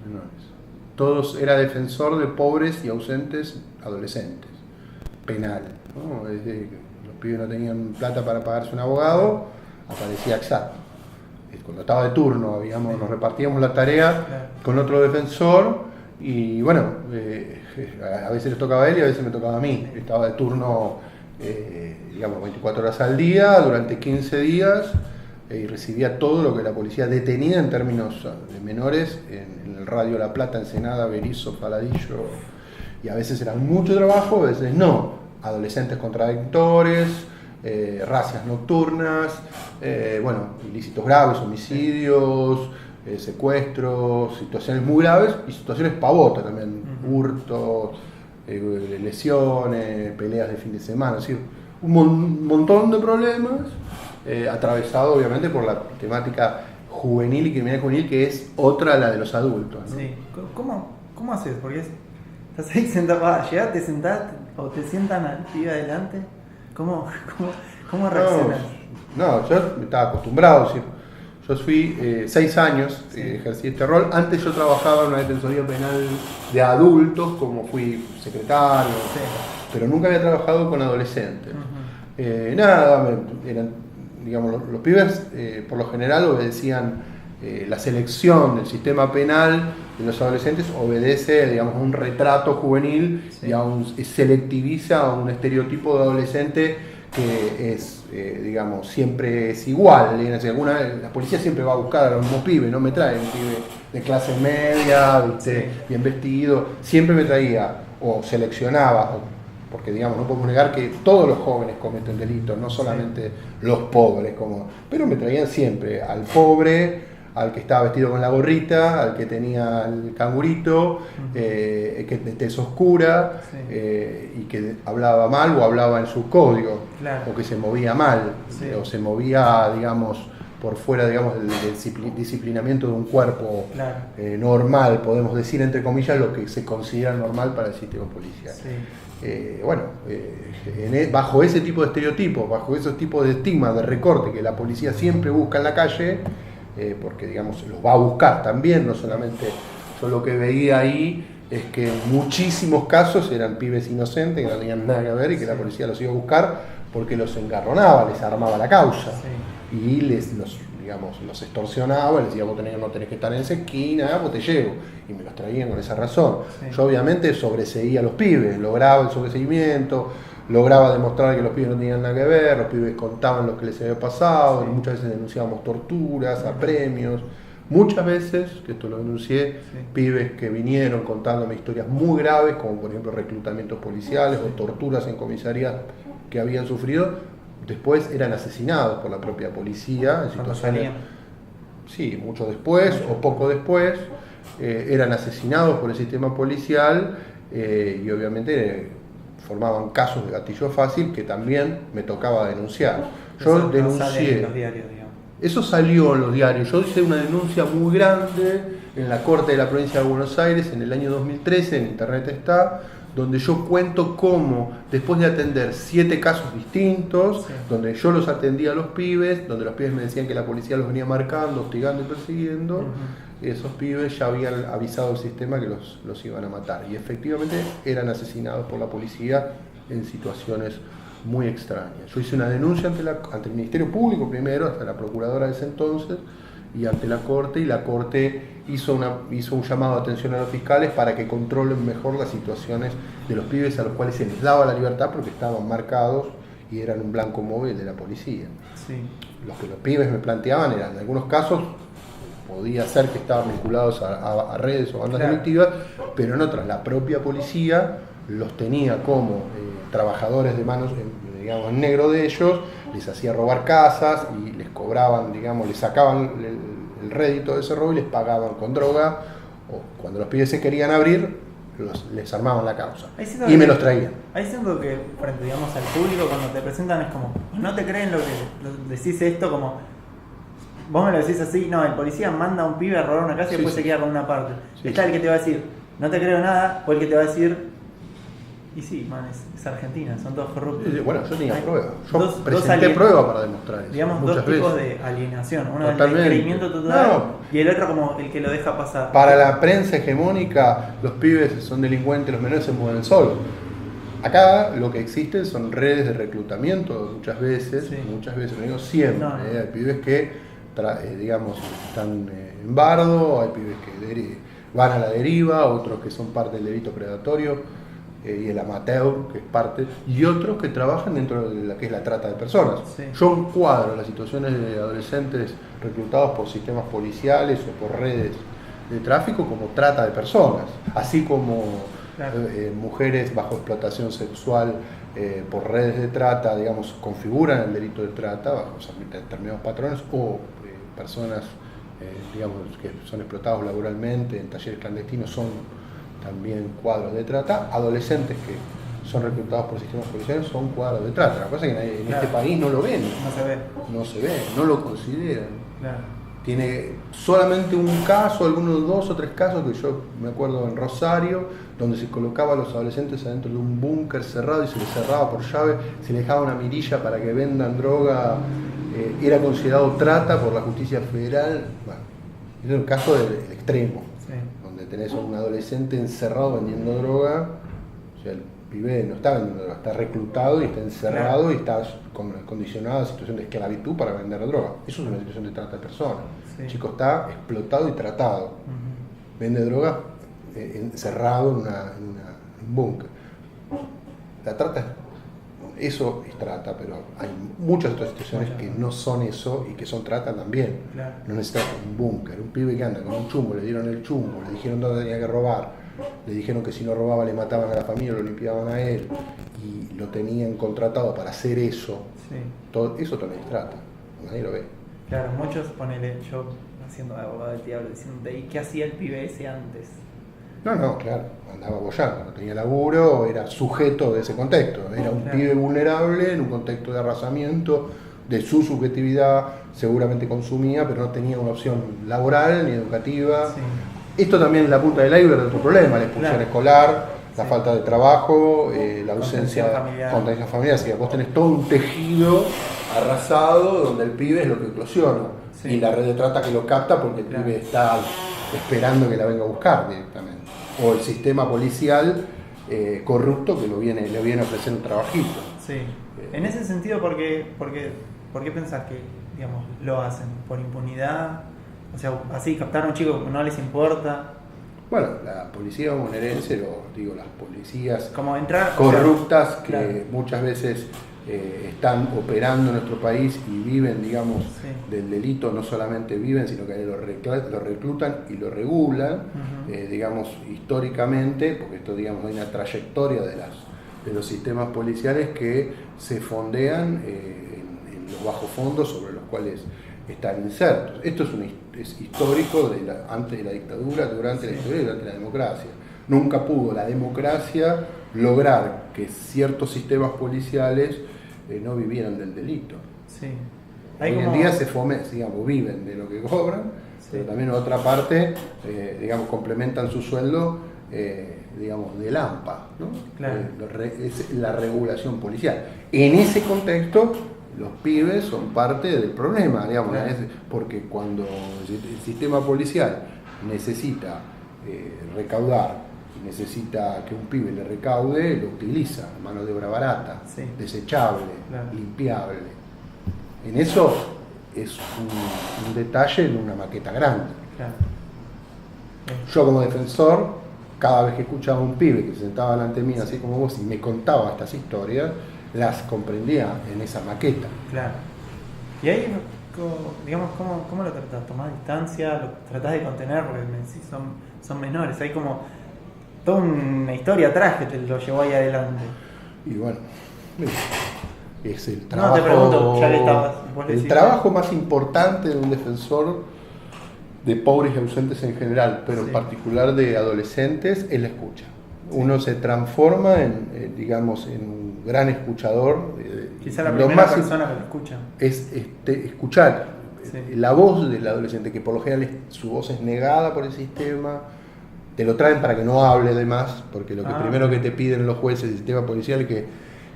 Speaker 2: menores. Era defensor de pobres y ausentes adolescentes. Penal, ¿no? Desde que los pibes no tenían plata para pagarse un abogado, aparecía AXAT. Cuando estaba de turno, digamos, nos repartíamos la tarea con otro defensor y bueno, a veces les tocaba a él y a veces me tocaba a mí. Estaba de turno, digamos, 24 horas al día, durante 15 días y recibía todo lo que la policía detenía en términos de menores en el radio La Plata, Ensenada, Berisso, Paladillo, y a veces era mucho trabajo, a veces no. Adolescentes contradictores, racias nocturnas, bueno, ilícitos graves, homicidios, secuestros, situaciones muy graves y situaciones pavotas también, hurtos, lesiones, peleas de fin de semana, es decir, un montón de problemas, atravesado obviamente por la temática juvenil y criminal juvenil, que es otra la de los adultos, ¿no?
Speaker 1: Sí. ¿Cómo haces? Porque estás ahí sentado, llegás, te sentás o te sientan al pibe adelante. ¿Cómo reaccionas?
Speaker 2: No, yo me estaba acostumbrado, es decir, yo fui 6 años, ejercí este rol. Antes yo trabajaba en una defensoría penal de adultos, como fui secretario, pero nunca había trabajado con adolescentes. Eran, digamos, los pibes por lo general obedecían la selección del sistema penal de los adolescentes, obedece, digamos, a un retrato juvenil y selectiviza a un estereotipo de adolescente que es, digamos, siempre es igual. La policía siempre va a buscar a los mismos pibes, no me trae un pibe de clase media, bien vestido, siempre me traía o seleccionaba, porque digamos no podemos negar que todos los jóvenes cometen delitos, no solamente los pobres, pero me traían siempre al pobre, al que estaba vestido con la gorrita, al que tenía el cangurito, que de tez oscura, y que hablaba mal o hablaba en su código, o que se movía mal, o se movía, digamos, por fuera, digamos, del disciplinamiento de un cuerpo normal, podemos decir, entre comillas, lo que se considera normal para el sistema policial. Bajo ese tipo de estereotipos, bajo esos tipos de estigmas, de recorte que la policía siempre busca en la calle, porque digamos los va a buscar también, no solamente. Yo lo que veía ahí es que en muchísimos casos eran pibes inocentes que no tenían nada que ver y que la policía los iba a buscar porque los engarronaba, les armaba la causa y los extorsionaba, les decía vos no tenés que estar en esa esquina, vos te llevo, y me los traían con esa razón. Yo obviamente sobreseguía a los pibes, lograba el sobreseguimiento, lograba demostrar que los pibes no tenían nada que ver, los pibes contaban lo que les había pasado, muchas veces denunciábamos torturas, apremios, muchas veces, que esto lo denuncié, pibes que vinieron contándome historias muy graves, como por ejemplo reclutamientos policiales o torturas en comisarías que habían sufrido, después eran asesinados por la propia policía en situaciones, mucho después o poco después, eran asesinados por el sistema policial y obviamente formaban casos de gatillo fácil que también me tocaba denunciar. Yo denuncié. En los diarios, digamos. Eso salió en los diarios. Yo hice una denuncia muy grande en la Corte de la Provincia de Buenos Aires en el año 2013, en internet está, donde yo cuento cómo, después de atender 7 casos distintos, donde yo los atendía a los pibes, donde los pibes me decían que la policía los venía marcando, hostigando y persiguiendo, esos pibes ya habían avisado al sistema que los iban a matar. Y efectivamente eran asesinados por la policía en situaciones muy extrañas. Yo hice una denuncia ante el Ministerio Público primero, hasta la procuradora de ese entonces, y ante la Corte, y la Corte hizo un llamado de atención a los fiscales para que controlen mejor las situaciones de los pibes a los cuales se les daba la libertad porque estaban marcados y eran un blanco móvil de la policía. Lo que los pibes me planteaban eran, en algunos casos, podía ser que estaban vinculados a redes o bandas delictivas, pero en otras la propia policía los tenía como trabajadores de manos, digamos, en negro de ellos, les hacía robar casas y les cobraban, digamos, les sacaban el rédito de ese robo y les pagaban con droga, o cuando los pibes se querían abrir, les armaban la causa y me los traían.
Speaker 1: Ahí siento que, frente, digamos, al público, cuando te presentan es como, no te creen lo que decís esto, como vos me lo decís así, no, el policía manda a un pibe a robar una casa y después se queda con una parte. Está el que te va a decir, no te creo nada, o el que te va a decir, y sí, man, es Argentina, son todos corruptos.
Speaker 2: Bueno, yo tenía pruebas. Yo presenté pruebas para demostrar eso.
Speaker 1: Digamos, dos tipos de alienación. Uno
Speaker 2: Totalmente.
Speaker 1: del descreimiento total y el otro como el que lo deja pasar.
Speaker 2: Para la prensa hegemónica, los pibes son delincuentes, los menores se mueven solos. Acá lo que existen son redes de reclutamiento muchas veces, no digo siempre. Hay pibes que, digamos, están en bardo, hay pibes que van a la deriva, otros que son parte del delito predatorio. Y el amateur, que es parte, y otros que trabajan dentro de la que es la trata de personas.
Speaker 1: Sí.
Speaker 2: Yo encuadro las situaciones de adolescentes reclutados por sistemas policiales o por redes de tráfico como trata de personas, así como mujeres bajo explotación sexual por redes de trata, digamos, configuran el delito de trata bajo determinados patrones, o personas digamos, que son explotados laboralmente en talleres clandestinos son también cuadros de trata. Adolescentes que son reclutados por sistemas policiales son cuadros de trata. La cosa es que en este país no lo ven. No se ve, no lo consideran. Tiene solamente un caso, algunos 2 o 3 casos que yo me acuerdo en Rosario, donde se colocaba a los adolescentes adentro de un búnker cerrado y se les cerraba por llave, se les dejaba una mirilla para que vendan droga, era considerado trata por la justicia federal. Bueno, ese es un caso del extremo. Tenés a un adolescente encerrado vendiendo droga, o sea, el pibe no está vendiendo droga, está reclutado y está encerrado y está condicionado a situación de esclavitud para vender droga. Eso es una situación de trata de personas. El chico está explotado y tratado. Vende droga encerrado en un búnker. La trata, eso es trata, pero hay muchas otras situaciones que no son eso y que son trata también. No necesitas un búnker, un pibe que anda con un chumbo, le dieron el chumbo, le dijeron dónde tenía que robar, le dijeron que si no robaba le mataban a la familia, lo limpiaban a él, y lo tenían contratado para hacer eso. Todo eso también es trata, nadie lo ve.
Speaker 1: Claro, muchos, ponele, yo haciendo abogado del diablo, diciendo, ¿y qué hacía el pibe ese antes?
Speaker 2: No, claro, andaba boyando, no tenía laburo, era sujeto de ese contexto, era un pibe vulnerable en un contexto de arrasamiento, de su subjetividad, seguramente consumía, pero no tenía una opción laboral ni educativa. Esto también es la punta del iceberg de otro problema, la expulsión escolar, la falta de trabajo, la ausencia de contención familiar, así que vos tenés todo un tejido arrasado donde el pibe es lo que eclosiona, y la red de trata que lo capta porque el pibe está esperando que la venga a buscar directamente. O el sistema policial corrupto que le viene a ofrecer un trabajito.
Speaker 1: En ese sentido, ¿por qué pensás que, digamos, lo hacen? ¿Por impunidad? O sea, así captar a un chico que no les importa.
Speaker 2: Bueno, la policía bonaerense, las policías
Speaker 1: como entrar,
Speaker 2: corruptas que muchas veces están operando en nuestro país y viven, digamos, del delito, no solamente viven, sino que lo reclutan y lo regulan, digamos, históricamente, porque esto, digamos, hay una trayectoria de los sistemas policiales que se fondean en los bajos fondos sobre los cuales están insertos. Esto es histórico antes de la dictadura, durante la historia y durante la democracia. Nunca pudo la democracia lograr que ciertos sistemas policiales no vivieran del delito. Hoy en día digamos, viven de lo que cobran, pero también en otra parte, digamos, complementan su sueldo, digamos, del AMPA, ¿no? Es la regulación policial. En ese contexto, los pibes son parte del problema, digamos, porque cuando el sistema policial necesita recaudar, necesita que un pibe le recaude, lo utiliza, mano de obra barata, desechable, limpiable. En eso es un detalle en una maqueta grande. Yo como defensor, cada vez que escuchaba a un pibe que se sentaba delante mío, así como vos, y me contaba estas historias, las comprendía en esa maqueta.
Speaker 1: Y ahí, digamos, ¿cómo lo tratás? ¿Tomás distancia? ¿Lo tratás de contener? Porque son menores, hay como toda una historia atrás que te lo llevó ahí adelante.
Speaker 2: Y bueno, es el trabajo,
Speaker 1: te pregunto, ya le estabas,
Speaker 2: el trabajo más importante de un defensor de pobres y ausentes en general, pero en particular de adolescentes, es la escucha. Uno se transforma digamos, en un gran escuchador.
Speaker 1: Quizá la primera persona que lo escucha.
Speaker 2: Es escuchar. la voz del adolescente, que por lo general su voz es negada por el sistema, te lo traen para que no hable de más, porque lo que primero que te piden los jueces del sistema policial es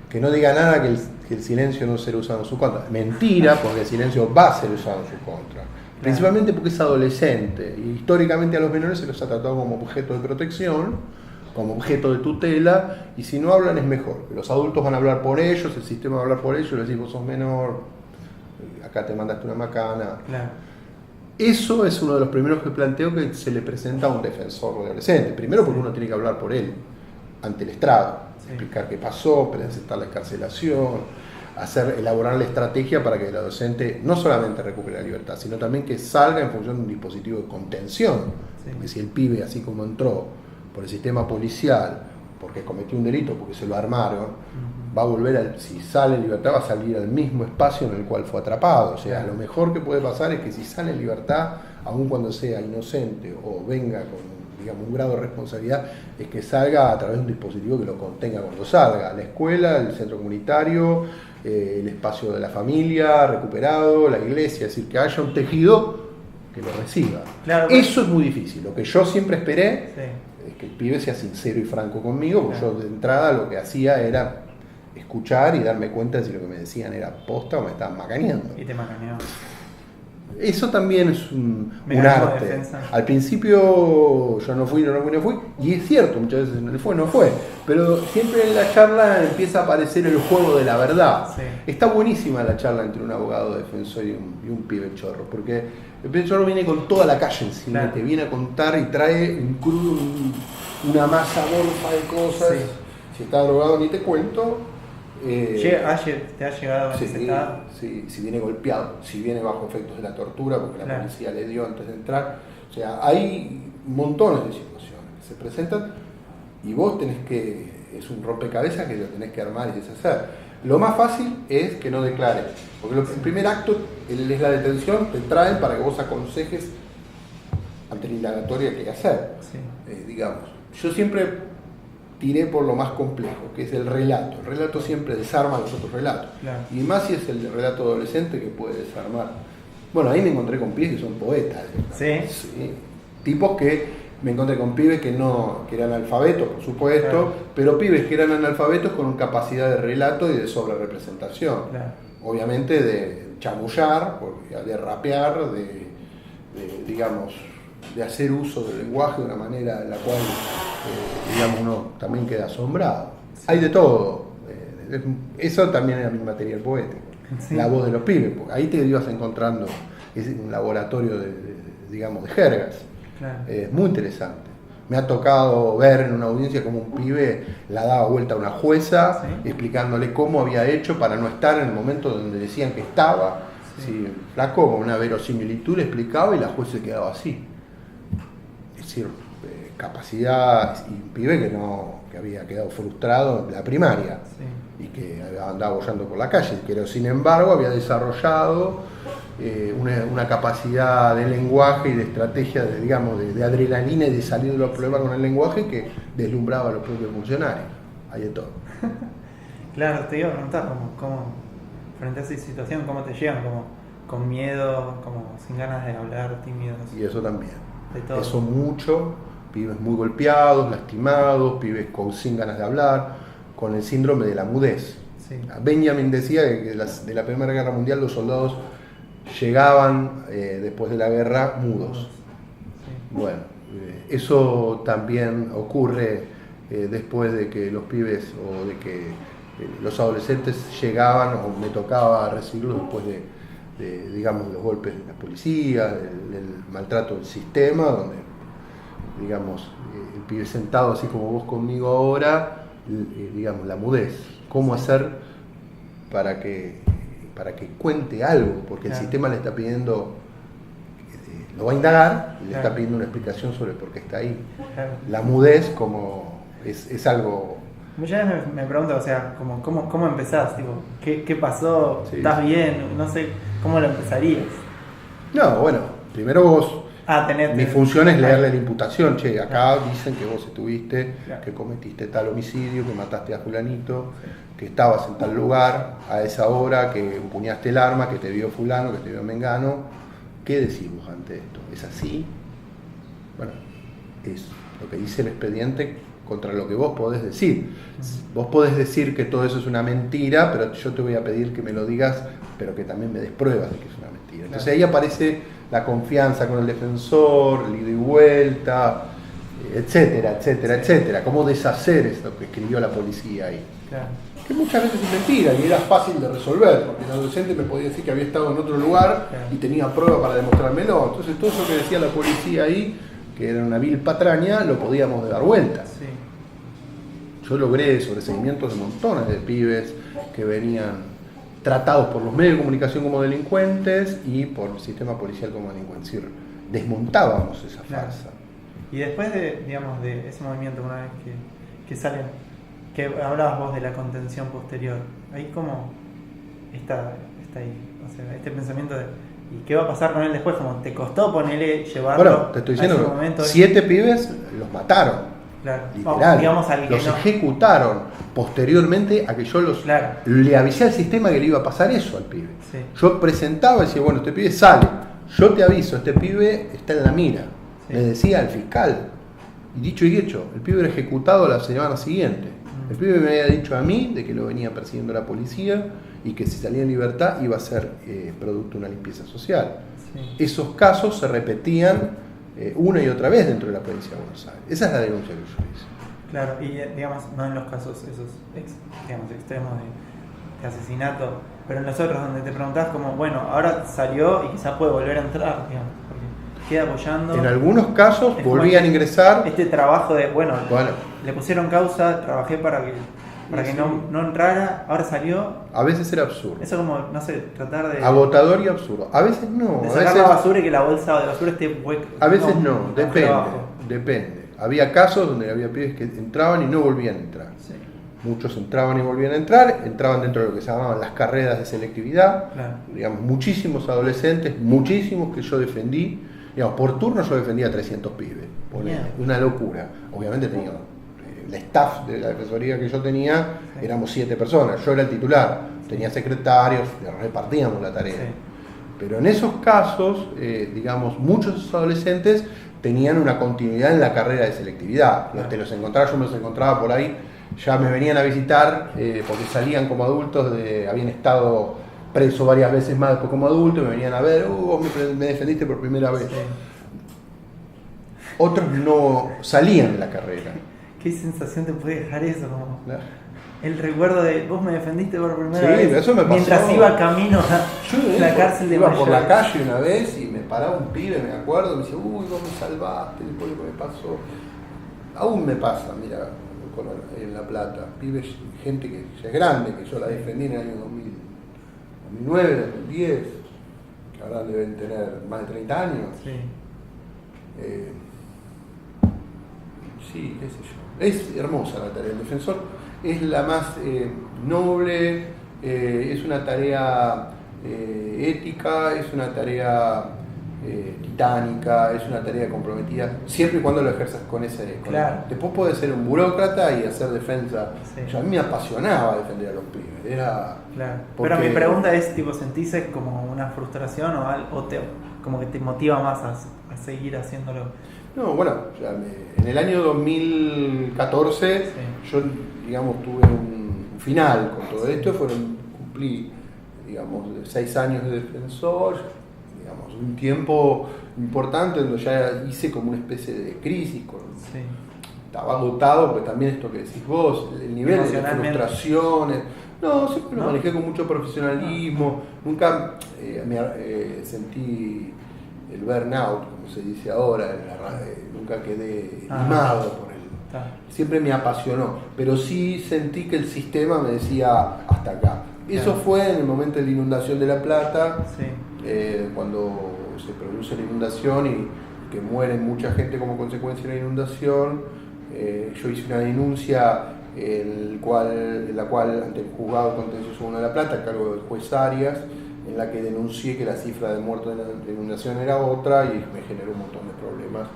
Speaker 2: que no diga nada, que el silencio no será usado en su contra. Mentira, porque el silencio va a ser usado en su contra. Principalmente porque es adolescente, y históricamente a los menores se los ha tratado como objeto de protección, como objeto de tutela, y si no hablan es mejor. Los adultos van a hablar por ellos, el sistema va a hablar por ellos, y les decís, vos sos menor, acá te mandaste una macana.
Speaker 1: Claro.
Speaker 2: Eso es uno de los primeros que planteo que se le presenta a un defensor de adolescente. Primero porque uno tiene que hablar por él, ante el estrado, explicar qué pasó, presentar la escarcelación, elaborar la estrategia para que el adolescente no solamente recupere la libertad, sino también que salga en función de un dispositivo de contención. Porque si el pibe, así como entró por el sistema policial, porque cometió un delito, porque se lo armaron, va a volver, si sale en libertad, va a salir al mismo espacio en el cual fue atrapado. O sea, lo mejor que puede pasar es que si sale en libertad, aun cuando sea inocente o venga con, digamos, un grado de responsabilidad, es que salga a través de un dispositivo que lo contenga cuando salga. La escuela, el centro comunitario, el espacio de la familia recuperado, la iglesia, es decir, que haya un tejido que lo reciba. Claro, eso es muy difícil. Lo que yo siempre esperé es que el pibe sea sincero y franco conmigo, porque yo de entrada lo que hacía era escuchar y darme cuenta de si lo que me decían era posta o me estaban macaneando.
Speaker 1: Y te macaneó.
Speaker 2: Eso también es un arte. Al principio yo no fui, y es cierto, muchas veces no fue, pero siempre en la charla empieza a aparecer el juego de la verdad. Está buenísima la charla entre un abogado defensor y un pibe chorro, porque el pibe chorro viene con toda la calle encima, te viene a contar y trae en crudo una masa morfa de cosas. Si está drogado ni te cuento.
Speaker 1: ¿Te ha llegado a ese estado?
Speaker 2: Sí, si viene golpeado, si viene bajo efectos de la tortura, porque la policía le dio antes de entrar. O sea, hay montones de situaciones que se presentan y vos es un rompecabezas que lo tenés que armar y deshacer. Lo más fácil es que no declares, porque el primer acto es la detención, te traen para que vos aconsejes ante la indagatoria qué hacer. Digamos, yo siempre tiré por lo más complejo, que es el relato. El relato siempre desarma los otros relatos. Y más si es el relato adolescente que puede desarmar. Bueno, ahí me encontré con pibes que son poetas. Tipos que me encontré con pibes que eran analfabetos, por supuesto, pero pibes que eran analfabetos con capacidad de relato y de sobrerepresentación. Obviamente de chamullar, de rapear, digamos, de hacer uso del lenguaje de una manera en la cual digamos, uno también queda asombrado. Hay de todo. Eso también era mi material poético. La voz de los pibes, porque ahí te ibas encontrando un laboratorio digamos, de jergas. Es muy interesante. Me ha tocado ver en una audiencia como un pibe la daba vuelta a una jueza explicándole cómo había hecho para no estar en el momento donde decían que estaba. Flaco, con una verosimilitud le explicaba y la jueza se quedaba así. Es decir, capacidad, y un pibe que había quedado frustrado en la primaria y que andaba bollando por la calle, pero sin embargo había desarrollado una capacidad de lenguaje y de estrategia de adrenalina y de salir de los problemas con el lenguaje que deslumbraba a los propios funcionarios. Hay de todo.
Speaker 1: Claro, te iba a preguntar cómo frente a esa situación, cómo te llegan, como con miedo, como sin ganas de hablar, tímidos.
Speaker 2: Y eso también. Eso mucho. Pibes muy golpeados, lastimados, pibes sin ganas de hablar, con el síndrome de la mudez. Benjamin decía que de la Primera Guerra Mundial los soldados llegaban después de la guerra mudos. Bueno, eso también ocurre después de que los pibes o de que los adolescentes llegaban, o me tocaba recibirlos después de digamos, los golpes de la policía, del maltrato del sistema, donde digamos, el pibe sentado así como vos conmigo ahora, digamos, la mudez. ¿Cómo hacer para que cuente algo? Porque el sistema le está pidiendo, lo va a indagar, y le está pidiendo una explicación sobre por qué está ahí. La mudez como es algo...
Speaker 1: Muchas veces me pregunto, o sea, ¿cómo empezás? Tipo, ¿qué pasó? ¿Estás bien? No sé, ¿cómo lo empezarías?
Speaker 2: No, bueno, primero vos Mi función es leerle la imputación. Che, acá dicen que vos estuviste, que cometiste tal homicidio, que mataste a fulanito, que estabas en tal lugar, a esa hora, que empuñaste el arma, que te vio fulano, que te vio mengano. ¿Qué decimos ante esto? ¿Es así? Bueno, es lo que dice el expediente contra lo que vos podés decir. Vos podés decir que todo eso es una mentira, pero yo te voy a pedir que me lo digas, pero que también me des pruebas de que es una mentira. Entonces ahí aparece la confianza con el defensor, el ida y vuelta, etcétera, etcétera, etcétera. Cómo deshacer esto que escribió la policía ahí. Claro. Que muchas veces es mentira y era fácil de resolver, porque el adolescente me podía decir que había estado en otro lugar y tenía prueba para demostrármelo. Entonces todo eso que decía la policía ahí, que era una vil patraña, lo podíamos dar vuelta. Sí. Yo logré sobreseguimientos de montones de pibes que venían tratados por los medios de comunicación como delincuentes y por el sistema policial como delincuentes. Desmontábamos esa farsa.
Speaker 1: Y después de ese movimiento, una vez que salen, que hablabas vos de la contención posterior, ahí como está ahí, o sea, este pensamiento de ¿y qué va a pasar con él después? Como te costó ponerle, llevarlo.
Speaker 2: Bueno, te estoy diciendo, 7 pibes los mataron.
Speaker 1: Claro.
Speaker 2: Literal,
Speaker 1: digamos
Speaker 2: los ejecutaron posteriormente a que yo le avisé al sistema que le iba a pasar eso al pibe. Sí. Yo presentaba y decía, bueno, este pibe sale, yo te aviso, este pibe está en la mira. Sí. Le decía al fiscal, y dicho y hecho, el pibe era ejecutado la semana siguiente. El pibe me había dicho a mí de que lo venía persiguiendo la policía y que si salía en libertad iba a ser producto de una limpieza social. Sí. Esos casos se repetían una y otra vez dentro de la provincia de Buenos Aires. Esa es la denuncia que yo hice.
Speaker 1: Claro, y digamos, no en los casos esos extremos de asesinato, pero en los otros donde te preguntás como, bueno, ahora salió y quizás puede volver a entrar, digamos, porque queda apoyando.
Speaker 2: En algunos casos volvían a ingresar.
Speaker 1: Este trabajo de, bueno, le pusieron causa, trabajé para que no entrara, ahora salió.
Speaker 2: A veces era absurdo.
Speaker 1: Eso como, no sé, tratar de...
Speaker 2: Agotador y absurdo. A veces no.
Speaker 1: De sacar la basura y que la bolsa de basura esté hueca.
Speaker 2: A veces no, depende. Había casos donde había pibes que entraban y no volvían a entrar. Sí. Muchos entraban y volvían a entrar, entraban dentro de lo que se llamaban las carreras de selectividad. Claro. Digamos, muchísimos adolescentes, muchísimos que yo defendí. Digamos, por turno yo defendía a 300 pibes. Una locura. Obviamente tenía... El staff de la defensoría que yo tenía, éramos 7 personas, yo era el titular, tenía secretarios, repartíamos la tarea. Sí. Pero en esos casos, digamos, muchos adolescentes tenían una continuidad en la carrera de selectividad. Claro. Yo me los encontraba por ahí, ya me venían a visitar porque salían como adultos, habían estado presos varias veces más después como adultos, me venían a ver, vos me defendiste por primera vez. Sí. Otros no salían de la carrera.
Speaker 1: ¿Qué sensación te puede dejar eso? Como el recuerdo de vos me defendiste por primera vez.
Speaker 2: Eso me pasó.
Speaker 1: Mientras iba camino a la cárcel de
Speaker 2: Iba
Speaker 1: Mayor.
Speaker 2: Por la calle una vez y me paraba un pibe, me acuerdo, me decía, uy, vos me salvaste después de lo que me pasó. Aún me pasa, mira, en La Plata, pibes, gente que ya es grande, que yo la defendí en el año 2009, 2010, que ahora deben tener más de 30 años. Sí. Sí, qué sé yo. Es hermosa la tarea del defensor, es la más noble, es una tarea ética, es una tarea titánica, es una tarea comprometida, siempre y cuando lo ejerzas con ese...
Speaker 1: Claro.
Speaker 2: Después puedes ser un burócrata y hacer defensa. Sí. A mí me apasionaba defender a los pibes. Era
Speaker 1: claro. Porque... Pero mi pregunta es, tipo, ¿sentís como una frustración o como que te motiva más a seguir haciéndolo?
Speaker 2: No, bueno, en el año 2014 yo, digamos, tuve un final con todo esto, cumplí, digamos, 6 años de defensor, digamos, un tiempo importante donde ya hice como una especie de crisis, estaba agotado, porque también esto que decís vos, el nivel de frustraciones, siempre lo manejé con mucho profesionalismo, nunca me sentí el burnout, como se dice ahora, nunca quedé limado por él. Siempre me apasionó, pero sí sentí que el sistema me decía hasta acá. Eso fue en el momento de la inundación de La Plata, cuando se produce la inundación y que muere mucha gente como consecuencia de la inundación. Yo hice una denuncia en la cual ante el juzgado contencioso 1 de La Plata, a cargo del juez Arias, en la que denuncié que la cifra de muertos de la inundación era otra y me generó un montón de problemas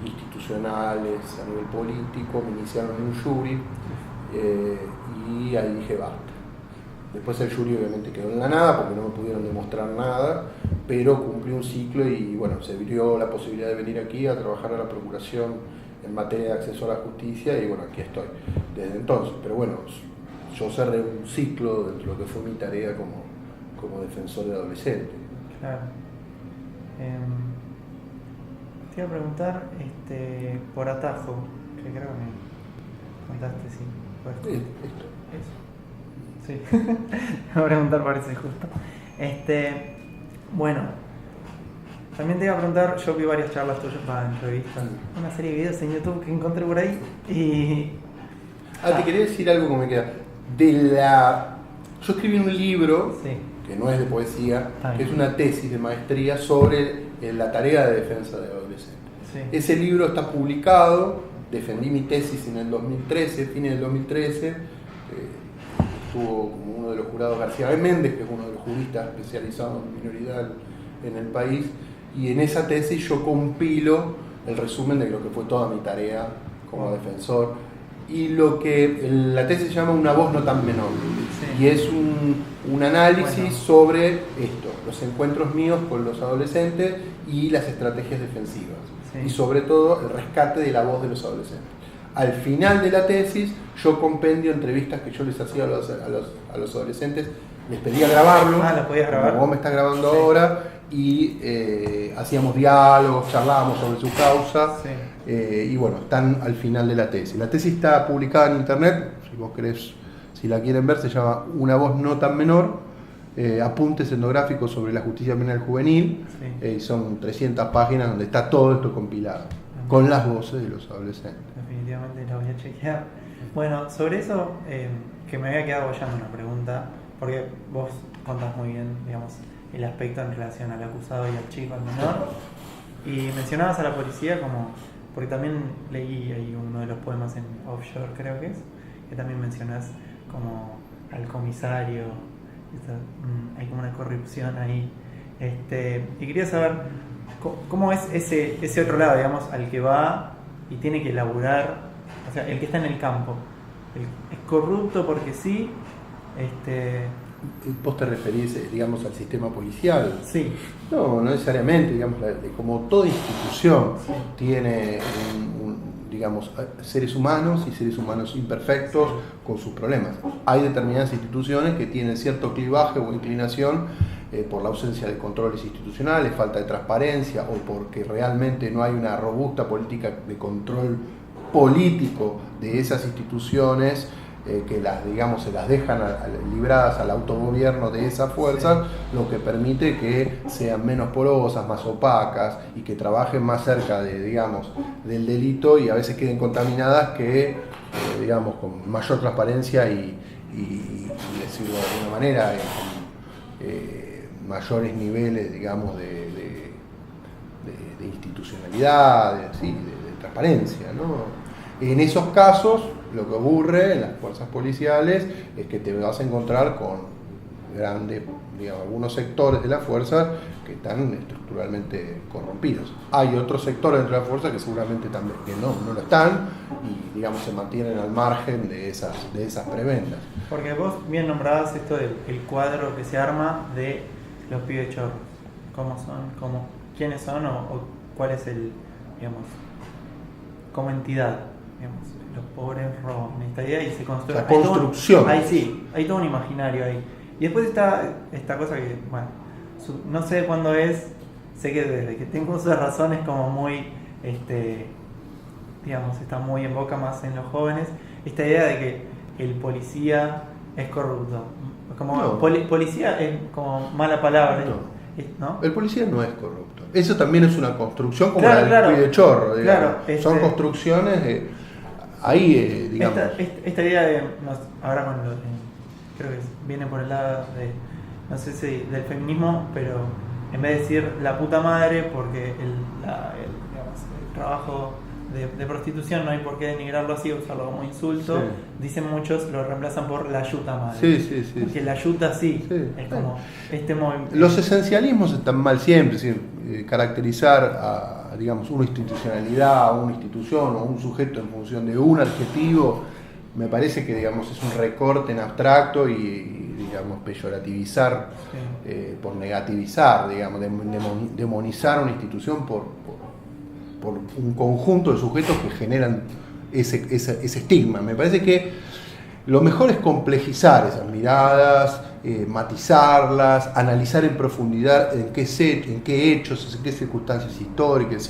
Speaker 2: institucionales a nivel político. Me iniciaron en un jury y ahí dije basta. Después el jury obviamente quedó en la nada porque no me pudieron demostrar nada, pero cumplí un ciclo y bueno, se abrió la posibilidad de venir aquí a trabajar a la Procuración en materia de acceso a la justicia y bueno, aquí estoy desde entonces. Pero bueno, yo cerré un ciclo dentro de lo que fue mi tarea como defensor de adolescentes.
Speaker 1: Claro. Te iba a preguntar por atajo, que creo que me contaste, sí.
Speaker 2: Esto.
Speaker 1: Eso. Sí, me voy a preguntar por ese justo. Bueno, también te iba a preguntar, yo vi varias charlas tuyas para entrevistas, una serie de videos en YouTube que encontré por ahí y...
Speaker 2: te quería decir algo que me queda. Yo escribí un libro, sí, que no es de poesía, que es una tesis de maestría sobre la tarea de defensa de adolescentes. Sí. Ese libro está publicado, defendí mi tesis en el 2013, fines del 2013, estuvo como uno de los jurados García B. Méndez, que es uno de los juristas especializados en minoridad en el país, y en esa tesis yo compilo el resumen de lo que fue toda mi tarea como defensor, y lo que la tesis se llama Una voz no tan menor, sí, y es un análisis sobre esto, los encuentros míos con los adolescentes y las estrategias defensivas, sí, y sobre todo el rescate de la voz de los adolescentes. Al final de la tesis, yo compendio entrevistas que yo les hacía a los adolescentes, les pedía grabarlo,
Speaker 1: ¿lo podías grabar?
Speaker 2: Como vos me estás grabando ahora, y hacíamos diálogos, charlábamos sobre su causa, sí, y bueno, están al final de la tesis. La tesis está publicada en internet, si vos querés, si la quieren ver, se llama Una voz no tan menor, apuntes etnográficos sobre la justicia penal juvenil, sí, y son 300 páginas donde está todo esto compilado, con las voces de los adolescentes.
Speaker 1: Definitivamente la voy a chequear. Bueno, sobre eso, que me había quedado bollando una pregunta, porque vos contás muy bien, digamos, el aspecto en relación al acusado y al chico, al menor, y mencionabas a la policía como, porque también leí ahí uno de los poemas en Offshore, creo que es, que también mencionás como al comisario, hay como una corrupción ahí, y quería saber cómo es ese otro lado, digamos, al que va y tiene que laburar, o sea, el que está en el campo, es corrupto porque sí,
Speaker 2: ¿Vos te referís, digamos, al sistema policial?
Speaker 1: Sí.
Speaker 2: No necesariamente, digamos, como toda institución, sí, tiene digamos, seres humanos y seres humanos imperfectos, sí, con sus problemas. Hay determinadas instituciones que tienen cierto clivaje o inclinación por la ausencia de controles institucionales, falta de transparencia o porque realmente no hay una robusta política de control político de esas instituciones, que digamos, se las dejan libradas al autogobierno de esas fuerzas, sí, lo que permite que sean menos porosas, más opacas y que trabajen más cerca digamos, del delito y a veces queden contaminadas que, digamos, con mayor transparencia y decirlo de alguna manera, mayores niveles, digamos, de institucionalidad, de transparencia, ¿no? En esos casos, lo que ocurre en las fuerzas policiales es que te vas a encontrar con grandes, digamos, algunos sectores de las fuerzas que están estructuralmente corrompidos. Hay otros sectores dentro de la fuerza que seguramente también que no lo están y, digamos, se mantienen al margen de esas prebendas.
Speaker 1: Porque vos bien nombrabas esto del cuadro que se arma de los pibes chorros. ¿Cómo son? ¿Quiénes son? ¿O cuál es el, digamos, como entidad? Digamos, los pobres roban esta idea y se construye.
Speaker 2: La construcción.
Speaker 1: Hay todo un imaginario ahí. Y después está esta cosa que, bueno, no sé cuándo es, sé que desde que tengo uso de razón es como muy, digamos, está muy en boca más en los jóvenes, esta idea de que el policía es corrupto. Como no. Policía es como mala palabra, ¿no?
Speaker 2: El policía no es corrupto. Eso también es una construcción como la del de chorro, digamos. Claro, son construcciones de... Ahí, digamos...
Speaker 1: Esta idea de... ahora cuando creo que viene por el lado de... no sé si del feminismo, pero en vez de decir la puta madre, porque digamos, el trabajo de prostitución, no hay por qué denigrarlo así, usarlo como insulto.
Speaker 2: Sí.
Speaker 1: Dicen muchos, lo reemplazan por la yuta madre.
Speaker 2: Sí.
Speaker 1: Porque la yuta sí. Es como este movimiento.
Speaker 2: Los esencialismos están mal siempre, es decir, caracterizar a, digamos, una institucionalidad, una institución o un sujeto en función de un adjetivo, me parece que, digamos, es un recorte en abstracto y digamos, peyorativizar, por negativizar, digamos, demonizar una institución por un conjunto de sujetos que generan ese estigma. Me parece que lo mejor es complejizar esas miradas, matizarlas, analizar en profundidad en qué hechos, en qué circunstancias históricas,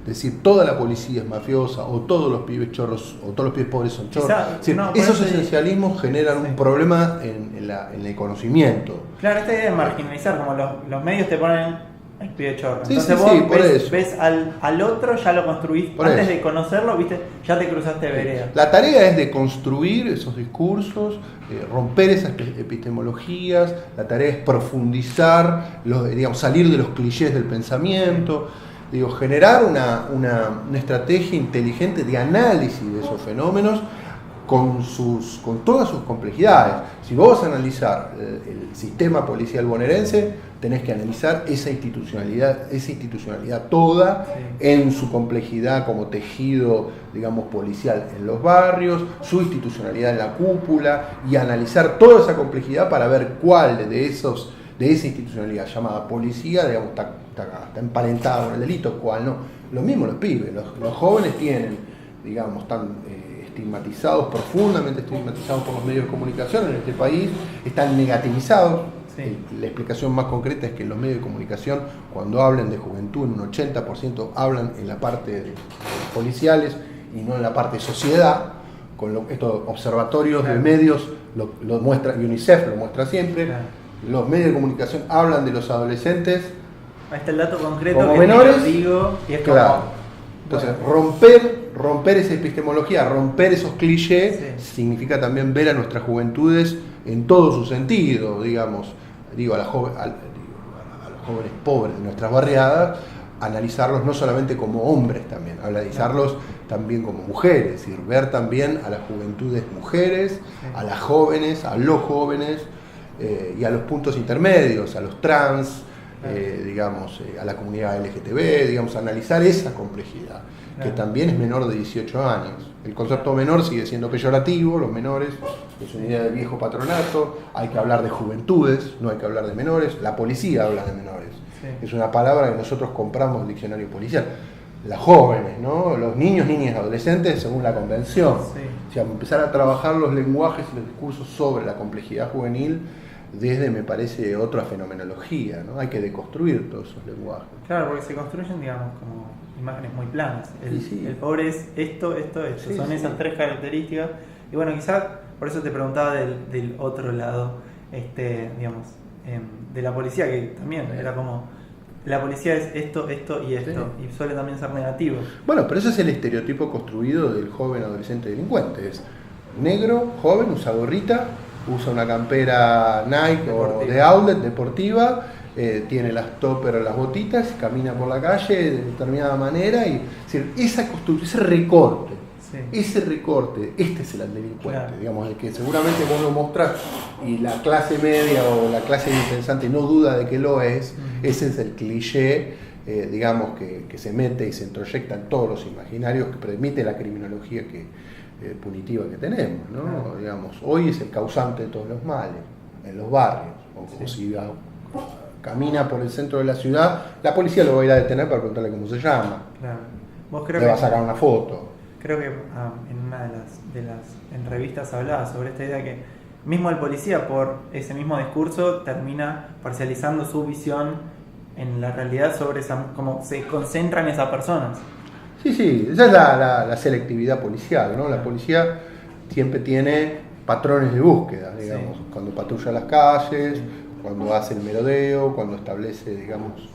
Speaker 2: decir toda la policía es mafiosa, o todos los pibes chorros, o todos los pibes pobres son chorros. Esos esencialismos generan un problema en el conocimiento.
Speaker 1: Claro, esta idea de marginalizar, como los medios te ponen el pibe chorro.
Speaker 2: Sí,
Speaker 1: Entonces vos ves al otro, ya lo construís, antes de conocerlo, viste, ya te cruzaste vereda.
Speaker 2: La tarea es de construir esos discursos, romper esas epistemologías, la tarea es profundizar, digamos, salir de los clichés del pensamiento, generar una estrategia inteligente de análisis de esos fenómenos con todas sus complejidades. Si vos vas a analizar el sistema policial bonaerense, tenés que analizar esa institucionalidad toda, en su complejidad como tejido, digamos, policial en los barrios, su institucionalidad en la cúpula, y analizar toda esa complejidad para ver cuál de esa institucionalidad llamada policía, digamos, está emparentado con el delito, cuál no. Lo mismo los pibes, los jóvenes tienen, digamos, estigmatizados, profundamente estigmatizados por los medios de comunicación en este país, están negativizados. La explicación más concreta es que los medios de comunicación, cuando hablan de juventud, en un 80% hablan en la parte de policiales y no en la parte de sociedad. Con estos observatorios de medios lo muestra, UNICEF lo muestra siempre. Los medios de comunicación hablan de los adolescentes.
Speaker 1: Ahí está el dato concreto
Speaker 2: como
Speaker 1: que
Speaker 2: menores.
Speaker 1: Digo, y es
Speaker 2: Entonces, romper esa epistemología, romper esos clichés, significa también ver a nuestras juventudes en todo su sentido, digamos, a los jóvenes pobres de nuestras barriadas, analizarlos no solamente como hombres también, analizarlos también como mujeres, es decir, ver también a las juventudes mujeres, a las jóvenes, a los jóvenes, y a los puntos intermedios, a los trans, a la comunidad LGTB, digamos, analizar esa complejidad, que también es menor de 18 años. El concepto menor sigue siendo peyorativo, los menores es una idea del viejo patronato, hay que hablar de juventudes, no hay que hablar de menores, la policía habla de menores, es una palabra que nosotros compramos en el diccionario policial. Las jóvenes, ¿no? Los niños, niñas, adolescentes, según la convención. O sea, empezar a trabajar los lenguajes y los discursos sobre la complejidad juvenil desde, me parece, otra fenomenología, ¿no? Hay que deconstruir todos esos lenguajes.
Speaker 1: Claro, porque se construyen, digamos, como imágenes muy planas. El pobre es esto. Son esas tres características. Y bueno, quizás por eso te preguntaba del otro lado, digamos, de la policía, que también era como, la policía es esto y esto, y suele también ser negativo.
Speaker 2: Bueno, pero ese es el estereotipo construido del joven adolescente delincuente. Es negro, joven, usa gorrita, usa una campera Nike deportiva, o de outlet deportiva, tiene las toppers, las botitas, camina por la calle de determinada manera, y es decir, ese recorte, este es el delincuente, digamos, el que seguramente vos lo mostrás y la clase media o la clase pensante no duda de que lo es. Ese es el cliché, digamos, que se mete y se introyecta en todos los imaginarios que permite la criminología punitiva que tenemos, ¿no? Digamos, hoy es el causante de todos los males, en los barrios, o si camina por el centro de la ciudad, la policía lo va a ir a detener para preguntarle cómo se llama.
Speaker 1: ¿Vos
Speaker 2: le va a sacar una foto.
Speaker 1: Creo que en una de las entrevistas hablaba sobre esta idea que mismo el policía, por ese mismo discurso, termina parcializando su visión en la realidad sobre cómo se concentran esas personas.
Speaker 2: Sí, esa es la selectividad policial, ¿no? La policía siempre tiene patrones de búsqueda, digamos, cuando patrulla las calles, cuando hace el merodeo, cuando establece, digamos,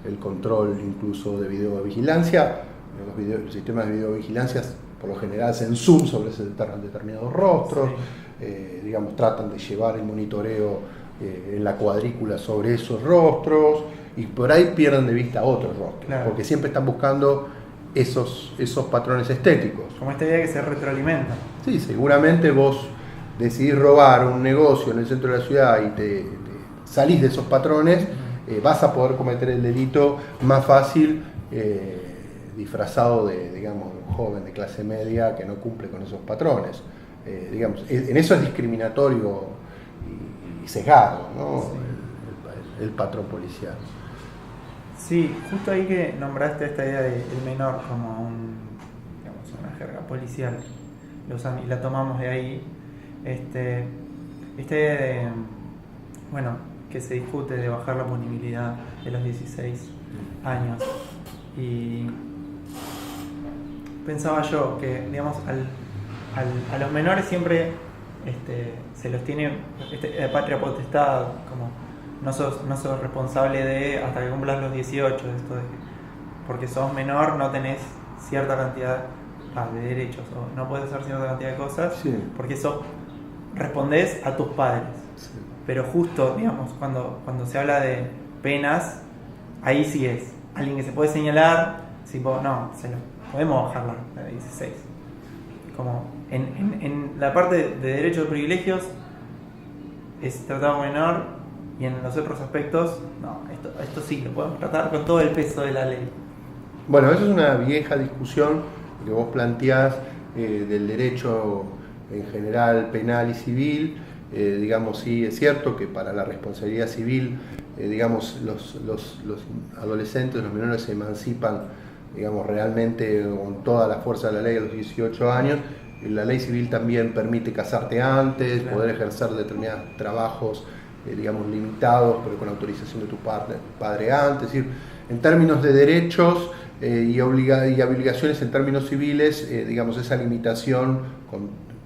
Speaker 2: el control incluso de videovigilancia. Los sistemas de videovigilancia por lo general hacen zoom sobre determinados rostros, digamos, tratan de llevar el monitoreo en la cuadrícula sobre esos rostros, y por ahí pierden de vista otros rostros, porque siempre están buscando esos patrones estéticos.
Speaker 1: Como esta idea que se retroalimenta.
Speaker 2: Sí, seguramente vos decidís robar un negocio en el centro de la ciudad y te salís de esos patrones, vas a poder cometer el delito más fácil disfrazado de, digamos, un joven de clase media que no cumple con esos patrones. Digamos, en eso es discriminatorio y sesgado, ¿no? Sí. El patrón policial.
Speaker 1: Sí, justo ahí que nombraste esta idea del menor como digamos, una jerga policial, lo usan y la tomamos de ahí. Esta idea de, bueno, que se discute de bajar la punibilidad de los 16 años. Y pensaba yo que, digamos, a los menores siempre se los tiene patria potestad, como no sos responsable de hasta que cumplas los 18, esto de que porque sos menor no tenés cierta cantidad de derechos o no puedes hacer cierta cantidad de cosas, sí, porque respondés a tus padres. Sí. Pero justo, digamos, cuando se habla de penas, ahí sí es alguien que se puede señalar, si no, podemos bajar la de 16. Como en la parte de derechos y privilegios es tratado menor, y en los otros aspectos, no, esto sí lo podemos tratar con todo el peso de la ley.
Speaker 2: Bueno, eso es una vieja discusión que vos planteás del derecho en general penal y civil. Digamos, sí es cierto que para la responsabilidad civil, digamos, los adolescentes, los menores se emancipan, digamos, realmente con toda la fuerza de la ley a los 18 años. La ley civil también permite casarte antes, claro, poder ejercer determinados trabajos, digamos, limitados, pero con autorización de tu padre antes. Es decir, en términos de derechos y obligaciones en términos civiles, digamos, esa limitación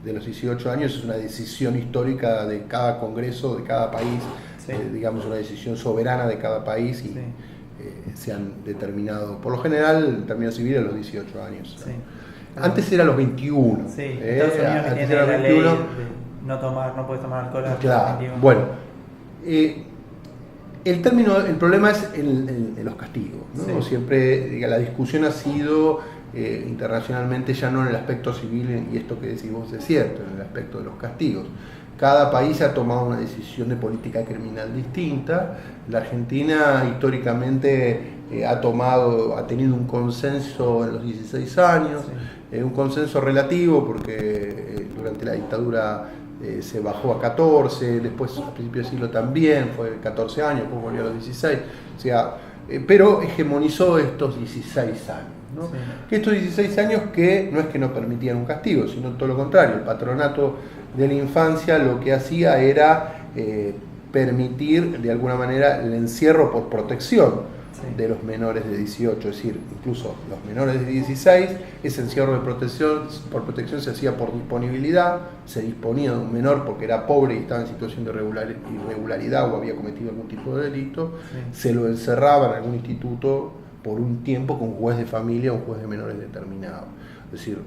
Speaker 2: de los 18 años es una decisión histórica de cada congreso, de cada país, sí, digamos, una decisión soberana de cada país y sí, se han determinado, por lo general, en términos civiles, a los 18 años. Sí. Antes era a los 21.
Speaker 1: Sí, Estados Unidos que tiene la ley de no puedes tomar alcohol hasta
Speaker 2: claro, los 21. Bueno, el problema es en los castigos, ¿no? Sí. Siempre la discusión ha sido internacionalmente ya no en el aspecto civil, y esto que decís vos es cierto, en el aspecto de los castigos. Cada país ha tomado una decisión de política criminal distinta. La Argentina históricamente ha tenido un consenso en los 16 años, sí, un consenso relativo porque durante la dictadura se bajó a 14, después a principios del siglo también fue 14 años, después volvió a los 16, o sea, pero hegemonizó estos 16 años. ¿No? Sí. Que estos 16 años que no es que no permitían un castigo, sino todo lo contrario. El patronato de la infancia lo que hacía era permitir de alguna manera el encierro por protección, sí, de los menores de 18, es decir, incluso los menores de 16, ese encierro de protección por protección se hacía por disponibilidad, se disponía de un menor porque era pobre y estaba en situación de irregularidad o había cometido algún tipo de delito, sí, se lo encerraba en algún instituto por un tiempo con un juez de familia o un juez de menores determinado. Es decir,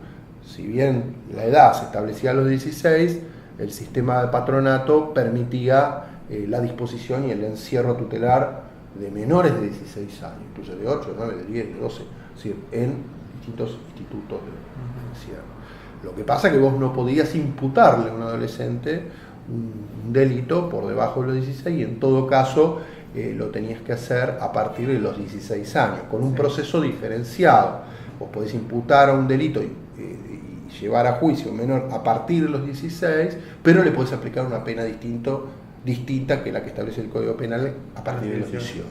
Speaker 2: si bien la edad se establecía a los 16, el sistema de patronato permitía la disposición y el encierro tutelar de menores de 16 años, incluso de 8, de 9, de 10, de 12, es decir, en distintos institutos de encierro. Lo que pasa es que vos no podías imputarle a un adolescente un delito por debajo de los 16 y en todo caso lo tenías que hacer a partir de los 16 años, con un proceso diferenciado. Vos podés imputar a un delito y llevar a juicio a un menor a partir de los 16, pero le podés aplicar una pena distinta que la que establece el Código Penal a partir de los 18.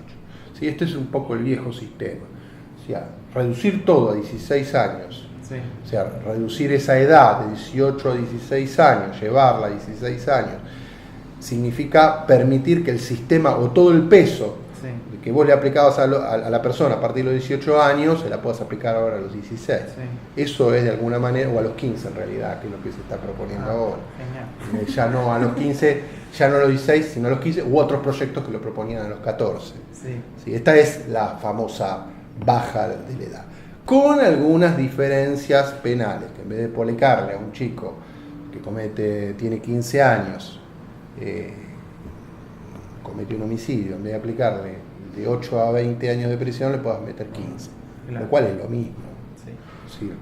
Speaker 2: ¿Sí? Este es un poco el viejo sistema. O sea, reducir todo a 16 años, sí, o sea, reducir esa edad de 18 a 16 años, llevarla a 16 años, significa permitir que el sistema o todo el peso, sí, que vos le aplicabas a la persona a partir de los 18 años, se la puedas aplicar ahora a los 16. Sí. Eso es de alguna manera, o a los 15 en realidad, que es lo que se está proponiendo ahora. Ya no a los 15, ya no a los 16, sino a los 15, u otros proyectos que lo proponían a los 14. Sí. Sí, esta es la famosa baja de la edad. Con algunas diferencias penales, que en vez de aplicarle a un chico que tiene 15 años, cometió un homicidio, en vez de aplicarle de 8 a 20 años de prisión le puedas meter 15, claro, lo cual es lo mismo. Sí. Es decir,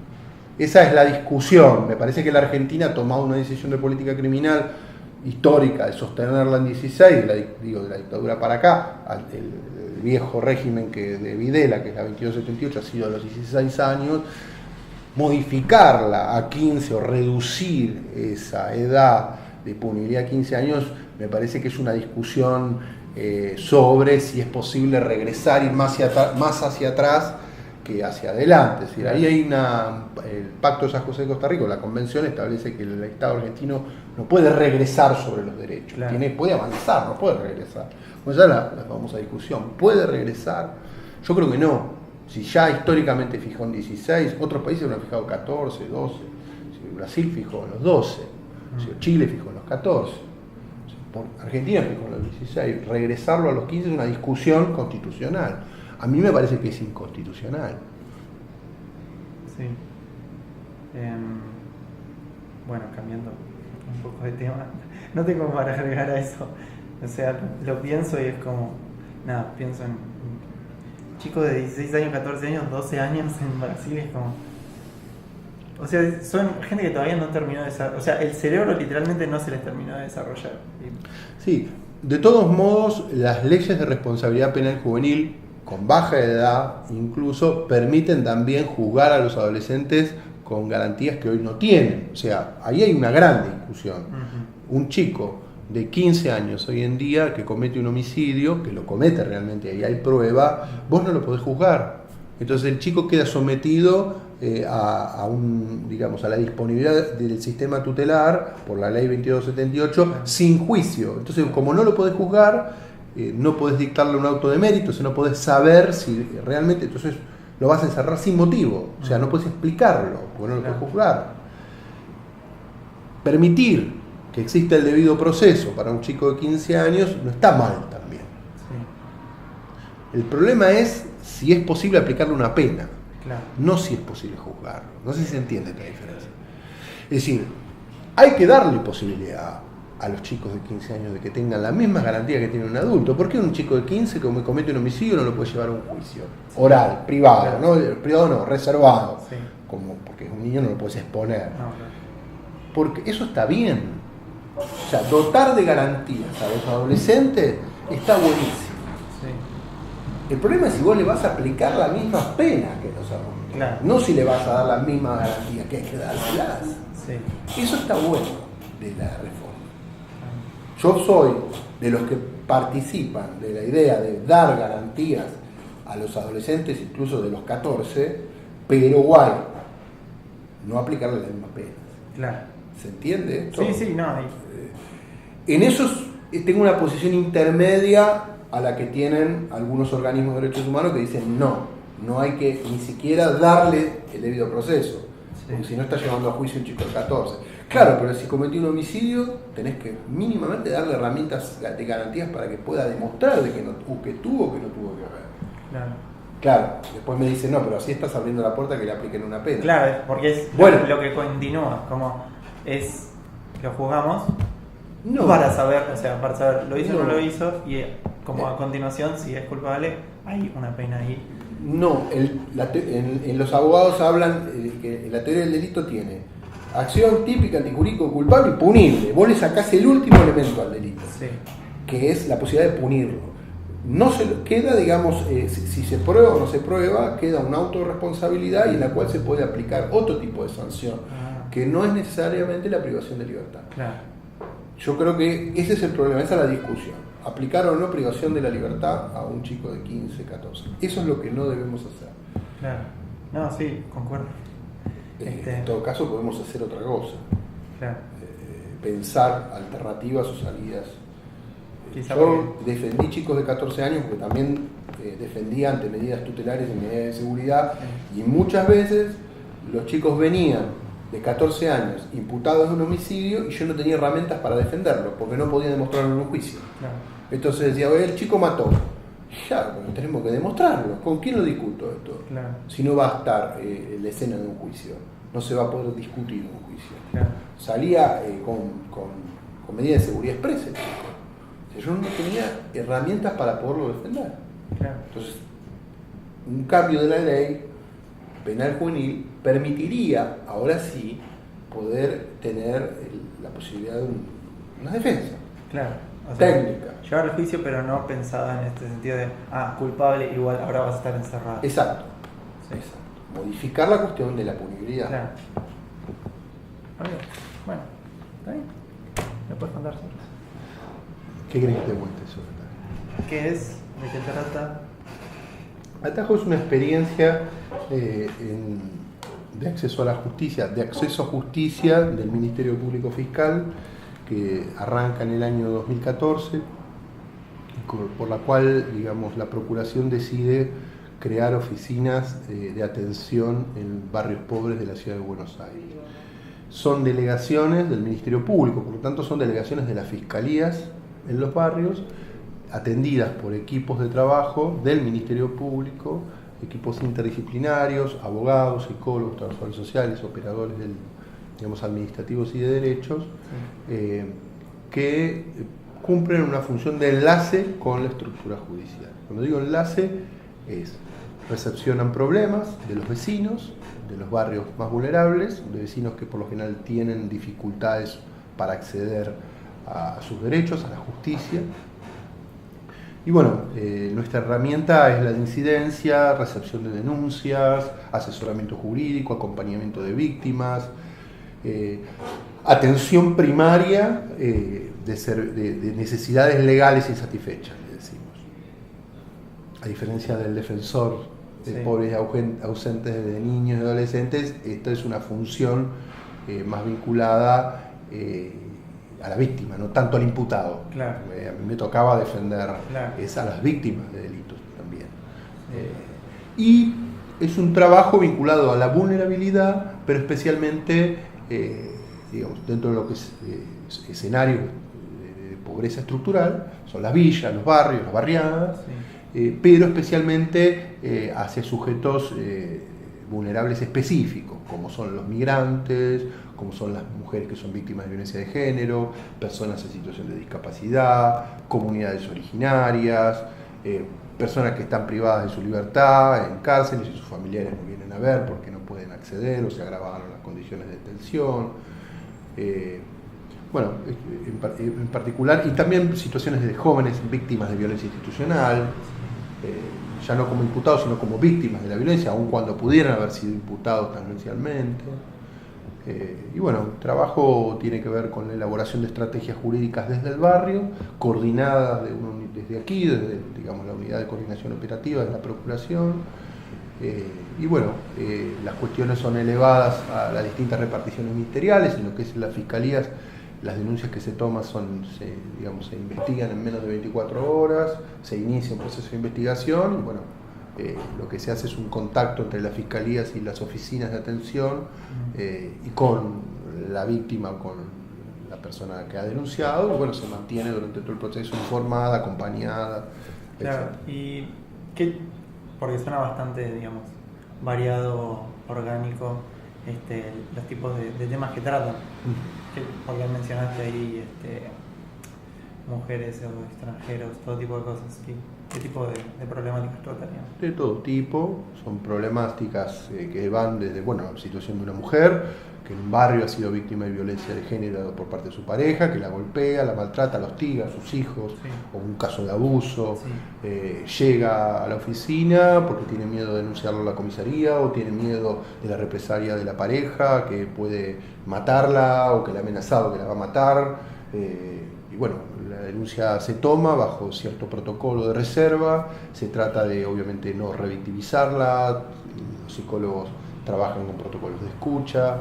Speaker 2: esa es la discusión. Me parece que la Argentina ha tomado una decisión de política criminal histórica de sostenerla en 16, de la dictadura para acá, el viejo régimen de Videla, que es la 2278, ha sido a los 16 años, modificarla a 15 o reducir esa edad de punibilidad a 15 años, me parece que es una discusión sobre si es posible regresar, ir más hacia atrás que hacia adelante. Es decir, ahí hay el Pacto de San José de Costa Rica, la convención establece que el Estado argentino no puede regresar sobre los derechos, claro. Puede avanzar, no puede regresar. Pues ya la famosa discusión, ¿puede regresar? Yo creo que no. Si ya históricamente fijó en 16, otros países lo han fijado 14, 12, Brasil fijó en los 12, Chile fijó en los 14, Argentina fijó en los 16, regresarlo a los 15 es una discusión constitucional. A mí me parece que es inconstitucional.
Speaker 1: Sí. Bueno, cambiando un poco de tema, no tengo para agregar a eso. O sea, lo pienso y es como, nada, pienso en chicos de 16 años, 14 años, 12 años en Brasil, es como... O sea, son gente que todavía no terminó de desarrollar, o sea, el cerebro literalmente no se les terminó de desarrollar.
Speaker 2: Sí, de todos modos, las leyes de responsabilidad penal juvenil, con baja edad incluso, permiten también juzgar a los adolescentes con garantías que hoy no tienen. O sea, ahí hay una gran discusión. Un chico de 15 años hoy en día que comete un homicidio, que lo comete realmente, ahí hay prueba, vos no lo podés juzgar. Entonces el chico queda sometido a la disponibilidad del sistema tutelar por la ley 2278 sin juicio. Entonces, como no lo podés juzgar, no podés dictarle un auto de mérito, no podés saber si realmente, entonces lo vas a encerrar sin motivo, o sea, no podés explicarlo, porque no lo podés juzgar. Permitir que exista el debido proceso para un chico de 15 años no está mal también. Sí. El problema es si es posible aplicarle una pena, claro. No si es posible juzgarlo. No sé si se entiende la diferencia. Es decir, hay que darle posibilidad a los chicos de 15 años de que tengan la misma garantía que tiene un adulto. ¿Por qué un chico de 15 que comete un homicidio no lo puede llevar a un juicio? Oral, privado, claro. ¿No? Privado no, reservado. Sí. Porque es un niño, no lo puedes exponer. No, claro. Porque eso está bien. O sea, dotar de garantías a los adolescentes está buenísimo. Sí. El problema es si vos le vas a aplicar las mismas penas que los adultos. Claro. No si le vas a dar las mismas garantías, que hay que dárselas. Sí. Eso está bueno de la reforma. Yo soy de los que participan de la idea de dar garantías a los adolescentes, incluso de los 14, pero guay, no aplicarle las mismas penas. Claro. ¿Se entiende esto?
Speaker 1: Sí, sí, no.
Speaker 2: En eso tengo una posición intermedia a la que tienen algunos organismos de derechos humanos que dicen no hay que ni siquiera darle el debido proceso, porque si no está llevando a juicio un chico de 14. Claro, pero si cometió un homicidio, tenés que mínimamente darle herramientas de garantías para que pueda demostrar de que tuvo o que no tuvo que ver. Claro, después me dicen, no, pero así estás abriendo la puerta que le apliquen una pena.
Speaker 1: Claro, porque es lo que continúa, como es, lo juzgamos para saber, lo hizo o no lo hizo, y como a continuación, si es culpable, hay una pena ahí.
Speaker 2: No, en los abogados hablan que la teoría del delito tiene acción típica, antijurídico, culpable y punible. Vos le sacás el último elemento al delito, sí, que es la posibilidad de punirlo. No se queda, digamos, si se prueba o no se prueba, queda una autorresponsabilidad y en la cual se puede aplicar otro tipo de sanción, que no es necesariamente la privación de libertad. Claro. Yo creo que ese es el problema, esa es la discusión. Aplicar o no privación de la libertad a un chico de 15, 14. Eso es lo que no debemos hacer.
Speaker 1: Claro. No, sí, concuerdo.
Speaker 2: En todo caso podemos hacer otra cosa.
Speaker 1: Claro.
Speaker 2: Pensar alternativas o salidas. Yo defendí chicos de 14 años porque también defendía ante medidas tutelares y medidas de seguridad, y muchas veces los chicos venían de 14 años imputados de un homicidio y yo no tenía herramientas para defenderlo porque no podía demostrarlo en un juicio. Claro. Entonces decía, oye, el chico mató. Ya, bueno, tenemos que demostrarlo. ¿Con quién lo discuto esto? Claro. Si no va a estar la escena de un juicio, no se va a poder discutir en un juicio. Claro. Salía con medidas de seguridad expresa, chico. O sea, yo no tenía herramientas para poderlo defender. Claro. Entonces, un cambio de la ley penal juvenil permitiría, ahora sí, poder tener la posibilidad de una defensa.
Speaker 1: Claro. O sea,
Speaker 2: técnica.
Speaker 1: Llevar al juicio, pero no pensada en este sentido de, culpable, igual ahora vas a estar encerrado.
Speaker 2: Exacto.
Speaker 1: Sí.
Speaker 2: Exacto. Modificar la cuestión de la punibilidad.
Speaker 1: Claro. Bueno, ¿está bien? ¿Me puedes contar sobre eso?
Speaker 2: ¿Qué crees que te cuente sobre Atajo?
Speaker 1: ¿Qué es? ¿De qué trata?
Speaker 2: Atajo es una experiencia de acceso a la justicia, de acceso a justicia del Ministerio Público Fiscal, que arranca en el año 2014, por la cual, digamos, la Procuración decide crear oficinas de atención en barrios pobres de la ciudad de Buenos Aires. Son delegaciones del Ministerio Público, por lo tanto son delegaciones de las fiscalías en los barrios, atendidas por equipos de trabajo del Ministerio Público, equipos interdisciplinarios, abogados, psicólogos, trabajadores sociales, operadores administrativos y de derechos, que cumplen una función de enlace con la estructura judicial. Cuando digo enlace, recepcionan problemas de los vecinos, de los barrios más vulnerables, de vecinos que por lo general tienen dificultades para acceder a sus derechos, a la justicia. Y bueno, nuestra herramienta es la de incidencia, recepción de denuncias, asesoramiento jurídico, acompañamiento de víctimas, atención primaria de necesidades legales insatisfechas, le decimos. A diferencia del defensor de pobres y ausentes de niños y adolescentes, esta es una función más vinculada a la víctima, no tanto al imputado.
Speaker 1: Claro.
Speaker 2: A mí me tocaba defender a las víctimas de delitos también. Y es un trabajo vinculado a la vulnerabilidad, pero especialmente digamos, dentro de lo que es escenario de pobreza estructural, son las villas, los barrios, las barriadas, pero especialmente hacia sujetos vulnerables específicos, como son los migrantes, como son las mujeres que son víctimas de violencia de género, personas en situación de discapacidad, comunidades originarias, personas que están privadas de su libertad en cárceles y sus familiares no vienen a ver porque no pueden acceder o se agravaron las condiciones de detención. Bueno, en particular, y también situaciones de jóvenes víctimas de violencia institucional, ya no como imputados, sino como víctimas de la violencia, aun cuando pudieran haber sido imputados tangencialmente. Y bueno, el trabajo tiene que ver con la elaboración de estrategias jurídicas desde el barrio, coordinadas desde aquí, desde digamos, la unidad de coordinación operativa de la Procuración. Y bueno, las cuestiones son elevadas a las distintas reparticiones ministeriales, en lo que es las fiscalías. Las denuncias que se toman se investigan en menos de 24 horas, se inicia un proceso de investigación y bueno, lo que se hace es un contacto entre las fiscalías y las oficinas de atención y con la víctima o con la persona que ha denunciado, y bueno, se mantiene durante todo el proceso informada, acompañada.
Speaker 1: Claro, y porque suena bastante, digamos, variado, orgánico, los tipos de temas que tratan. Porque mencionaste ahí mujeres o extranjeros, todo tipo de cosas. ¿Qué tipo de problemáticas tratarían?
Speaker 2: De todo tipo, son problemáticas que van desde, la situación de una mujer que en un barrio ha sido víctima de violencia de género por parte de su pareja, que la golpea, la maltrata, la hostiga a sus hijos, o un caso de abuso, llega a la oficina porque tiene miedo de denunciarlo a la comisaría o tiene miedo de la represalia de la pareja, que puede matarla o que la ha amenazado que la va a matar. Y bueno, la denuncia se toma bajo cierto protocolo de reserva, se trata de obviamente no revictimizarla, los psicólogos trabajan con protocolos de escucha,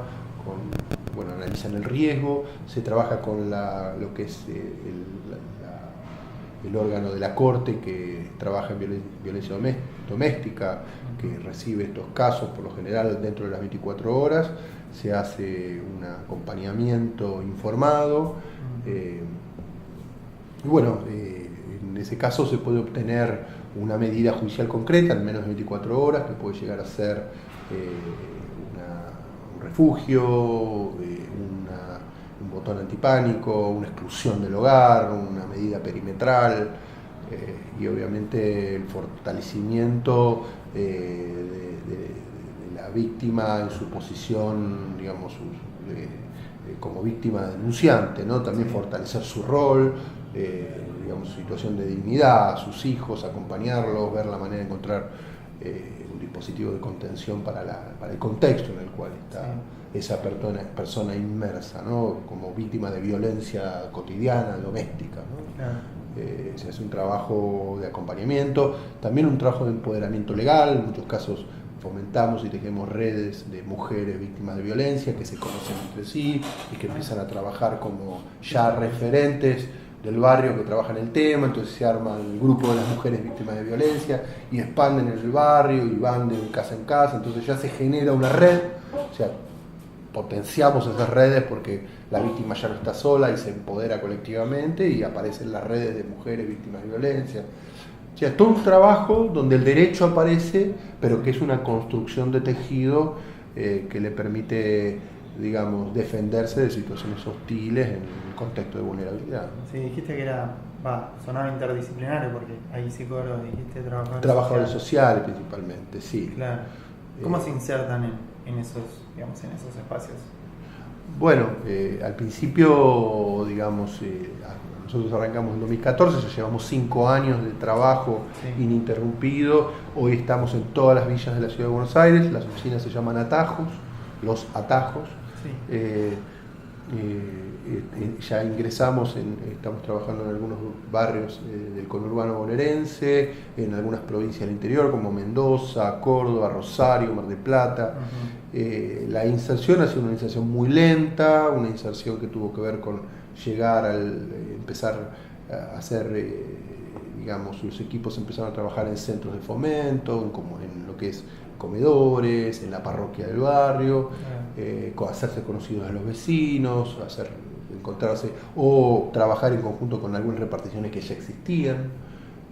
Speaker 2: analizan el riesgo, se trabaja con lo que es el órgano de la Corte que trabaja en violencia doméstica, que recibe estos casos por lo general dentro de las 24 horas, se hace un acompañamiento informado. Y bueno, en ese caso se puede obtener una medida judicial concreta en menos de 24 horas, que puede llegar a ser un refugio, un botón antipánico, una exclusión del hogar, una medida perimetral y obviamente el fortalecimiento de la víctima en su posición, digamos, como víctima denunciante, ¿no? También fortalecer su rol, digamos, su situación de dignidad, a sus hijos, acompañarlos, ver la manera de encontrar un dispositivo de contención para el contexto en el cual está esa persona inmersa, ¿no? Como víctima de violencia cotidiana, doméstica, ¿no? Claro. Se hace un trabajo de acompañamiento, también un trabajo de empoderamiento legal. En muchos casos fomentamos y tejemos redes de mujeres víctimas de violencia que se conocen entre sí y que empiezan a trabajar como ya referentes del barrio que trabajan el tema. Entonces se arma el grupo de las mujeres víctimas de violencia y expanden en el barrio y van de casa en casa. Entonces ya se genera una red, o sea, potenciamos esas redes porque la víctima ya no está sola y se empodera colectivamente y aparecen las redes de mujeres víctimas de violencia. O sea, todo un trabajo donde el derecho aparece, pero que es una construcción de tejido que le permite, digamos, defenderse de situaciones hostiles en el contexto de vulnerabilidad.
Speaker 1: Sí, dijiste que sonaba interdisciplinario porque hay psicólogos, dijiste
Speaker 2: trabajadores sociales principalmente, sí.
Speaker 1: Claro. ¿Cómo se insertan en esos espacios?
Speaker 2: Bueno, al principio, digamos, nosotros arrancamos en 2014, ya llevamos 5 años de trabajo ininterrumpido. Hoy estamos en todas las villas de la Ciudad de Buenos Aires, las oficinas se llaman atajos, los atajos. Sí. Ya ingresamos, estamos trabajando en algunos barrios del conurbano bonaerense, en algunas provincias del interior como Mendoza, Córdoba, Rosario, Mar del Plata. La inserción ha sido una inserción muy lenta, una inserción que tuvo que ver con llegar empezar a hacer, digamos, los equipos empezaron a trabajar en centros de fomento, como en lo que es comedores, en la parroquia del barrio, hacerse conocidos de los vecinos, encontrarse o trabajar en conjunto con algunas reparticiones que ya existían,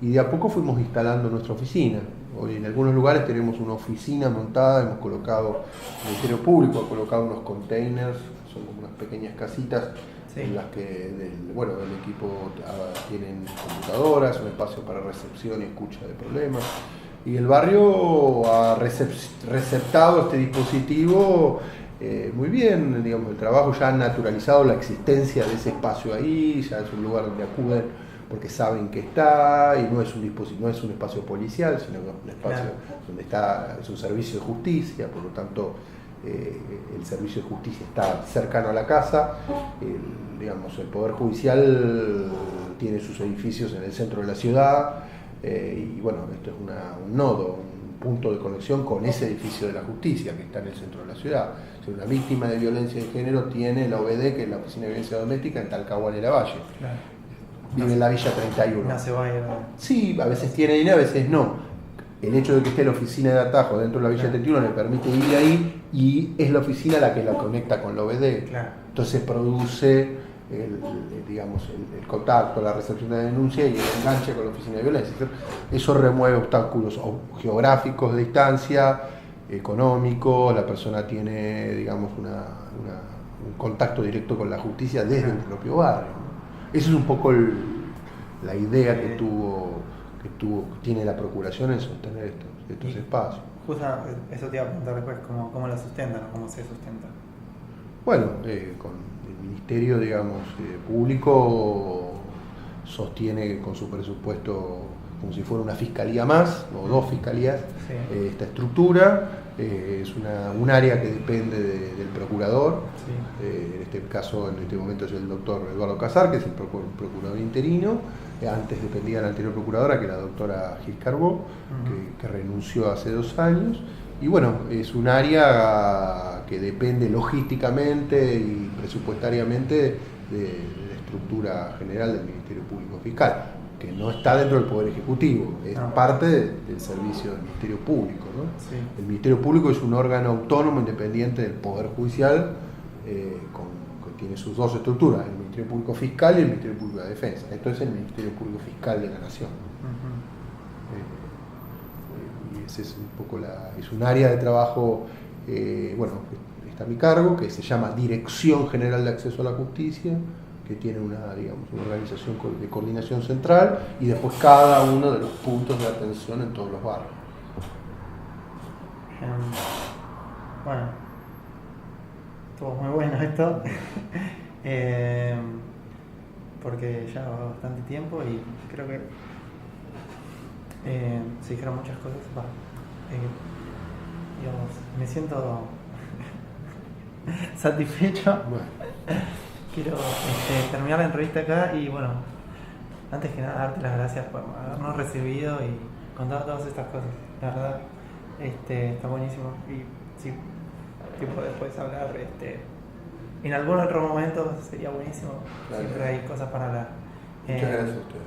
Speaker 2: y de a poco fuimos instalando nuestra oficina. Hoy en algunos lugares tenemos una oficina montada, hemos colocado, el Ministerio Público ha colocado unos containers, son como unas pequeñas casitas en las que el equipo tienen computadoras, un espacio para recepción y escucha de problemas. Y el barrio ha receptado este dispositivo muy bien, digamos, el trabajo ya ha naturalizado la existencia de ese espacio ahí, ya es un lugar donde acuden porque saben que está, y no es un espacio policial, sino que es un espacio donde es un servicio de justicia, por lo tanto el servicio de justicia está cercano a la casa. El Poder Judicial tiene sus edificios en el centro de la ciudad, y bueno, esto es un nodo, un punto de conexión con ese edificio de la justicia que está en el centro de la ciudad. Si una víctima de violencia de género tiene la OBD, que es la Oficina de Violencia Doméstica, en Talcahuano y la Valle. Claro. Vive en la Villa 31.
Speaker 1: No se vaya.
Speaker 2: Sí, a veces tiene dinero, a veces no. El hecho de que esté la oficina de atajo dentro de la Villa 31 le permite ir ahí, y es la oficina la que la conecta con la OBD. Claro. Entonces produce el contacto, la recepción de la denuncia y el enganche con la oficina de violencia. Eso remueve obstáculos geográficos de distancia, económicos. La persona tiene, digamos, un contacto directo con la justicia desde el propio barrio, ¿no? Esa es un poco la idea que tiene la Procuración en sostener estos espacios.
Speaker 1: Justo eso te iba a preguntar después, ¿cómo la sustentan o cómo se sustenta?
Speaker 2: Bueno, con el Ministerio, digamos, Público sostiene con su presupuesto como si fuera una fiscalía más, o 2 fiscalías, esta estructura. Es un área que depende del procurador. En este caso, en este momento es el doctor Eduardo Casar, que es el procurador interino. Antes dependía de la anterior procuradora, que era la doctora Gil Carbó, que renunció hace 2 años. Y bueno, es un área que depende logísticamente y presupuestariamente de la estructura general del Ministerio Público Fiscal, que no está dentro del Poder Ejecutivo, es parte del servicio del Ministerio Público, ¿no? Sí. El Ministerio Público es un órgano autónomo independiente del Poder Judicial, que tiene sus 2 estructuras, el Ministerio Público Fiscal y el Ministerio Público de Defensa. Esto es el Ministerio Público Fiscal de la Nación. Y ese es un poco es un área de trabajo, está a mi cargo, que se llama Dirección General de Acceso a la Justicia, que tiene una organización de coordinación central, y después cada uno de los puntos de atención en todos los barrios.
Speaker 1: Bueno, estuvo muy bueno esto. Porque ya va bastante tiempo y creo que se dijeron muchas cosas. Digamos, me siento satisfecho.
Speaker 2: Bueno.
Speaker 1: Quiero terminar la entrevista acá y bueno, antes que nada darte las gracias por habernos recibido y contar todas estas cosas. La verdad, está buenísimo y si tipo después hablar en algún otro momento sería buenísimo.
Speaker 2: Claro.
Speaker 1: Siempre hay cosas para hablar.
Speaker 2: Muchas gracias a ustedes.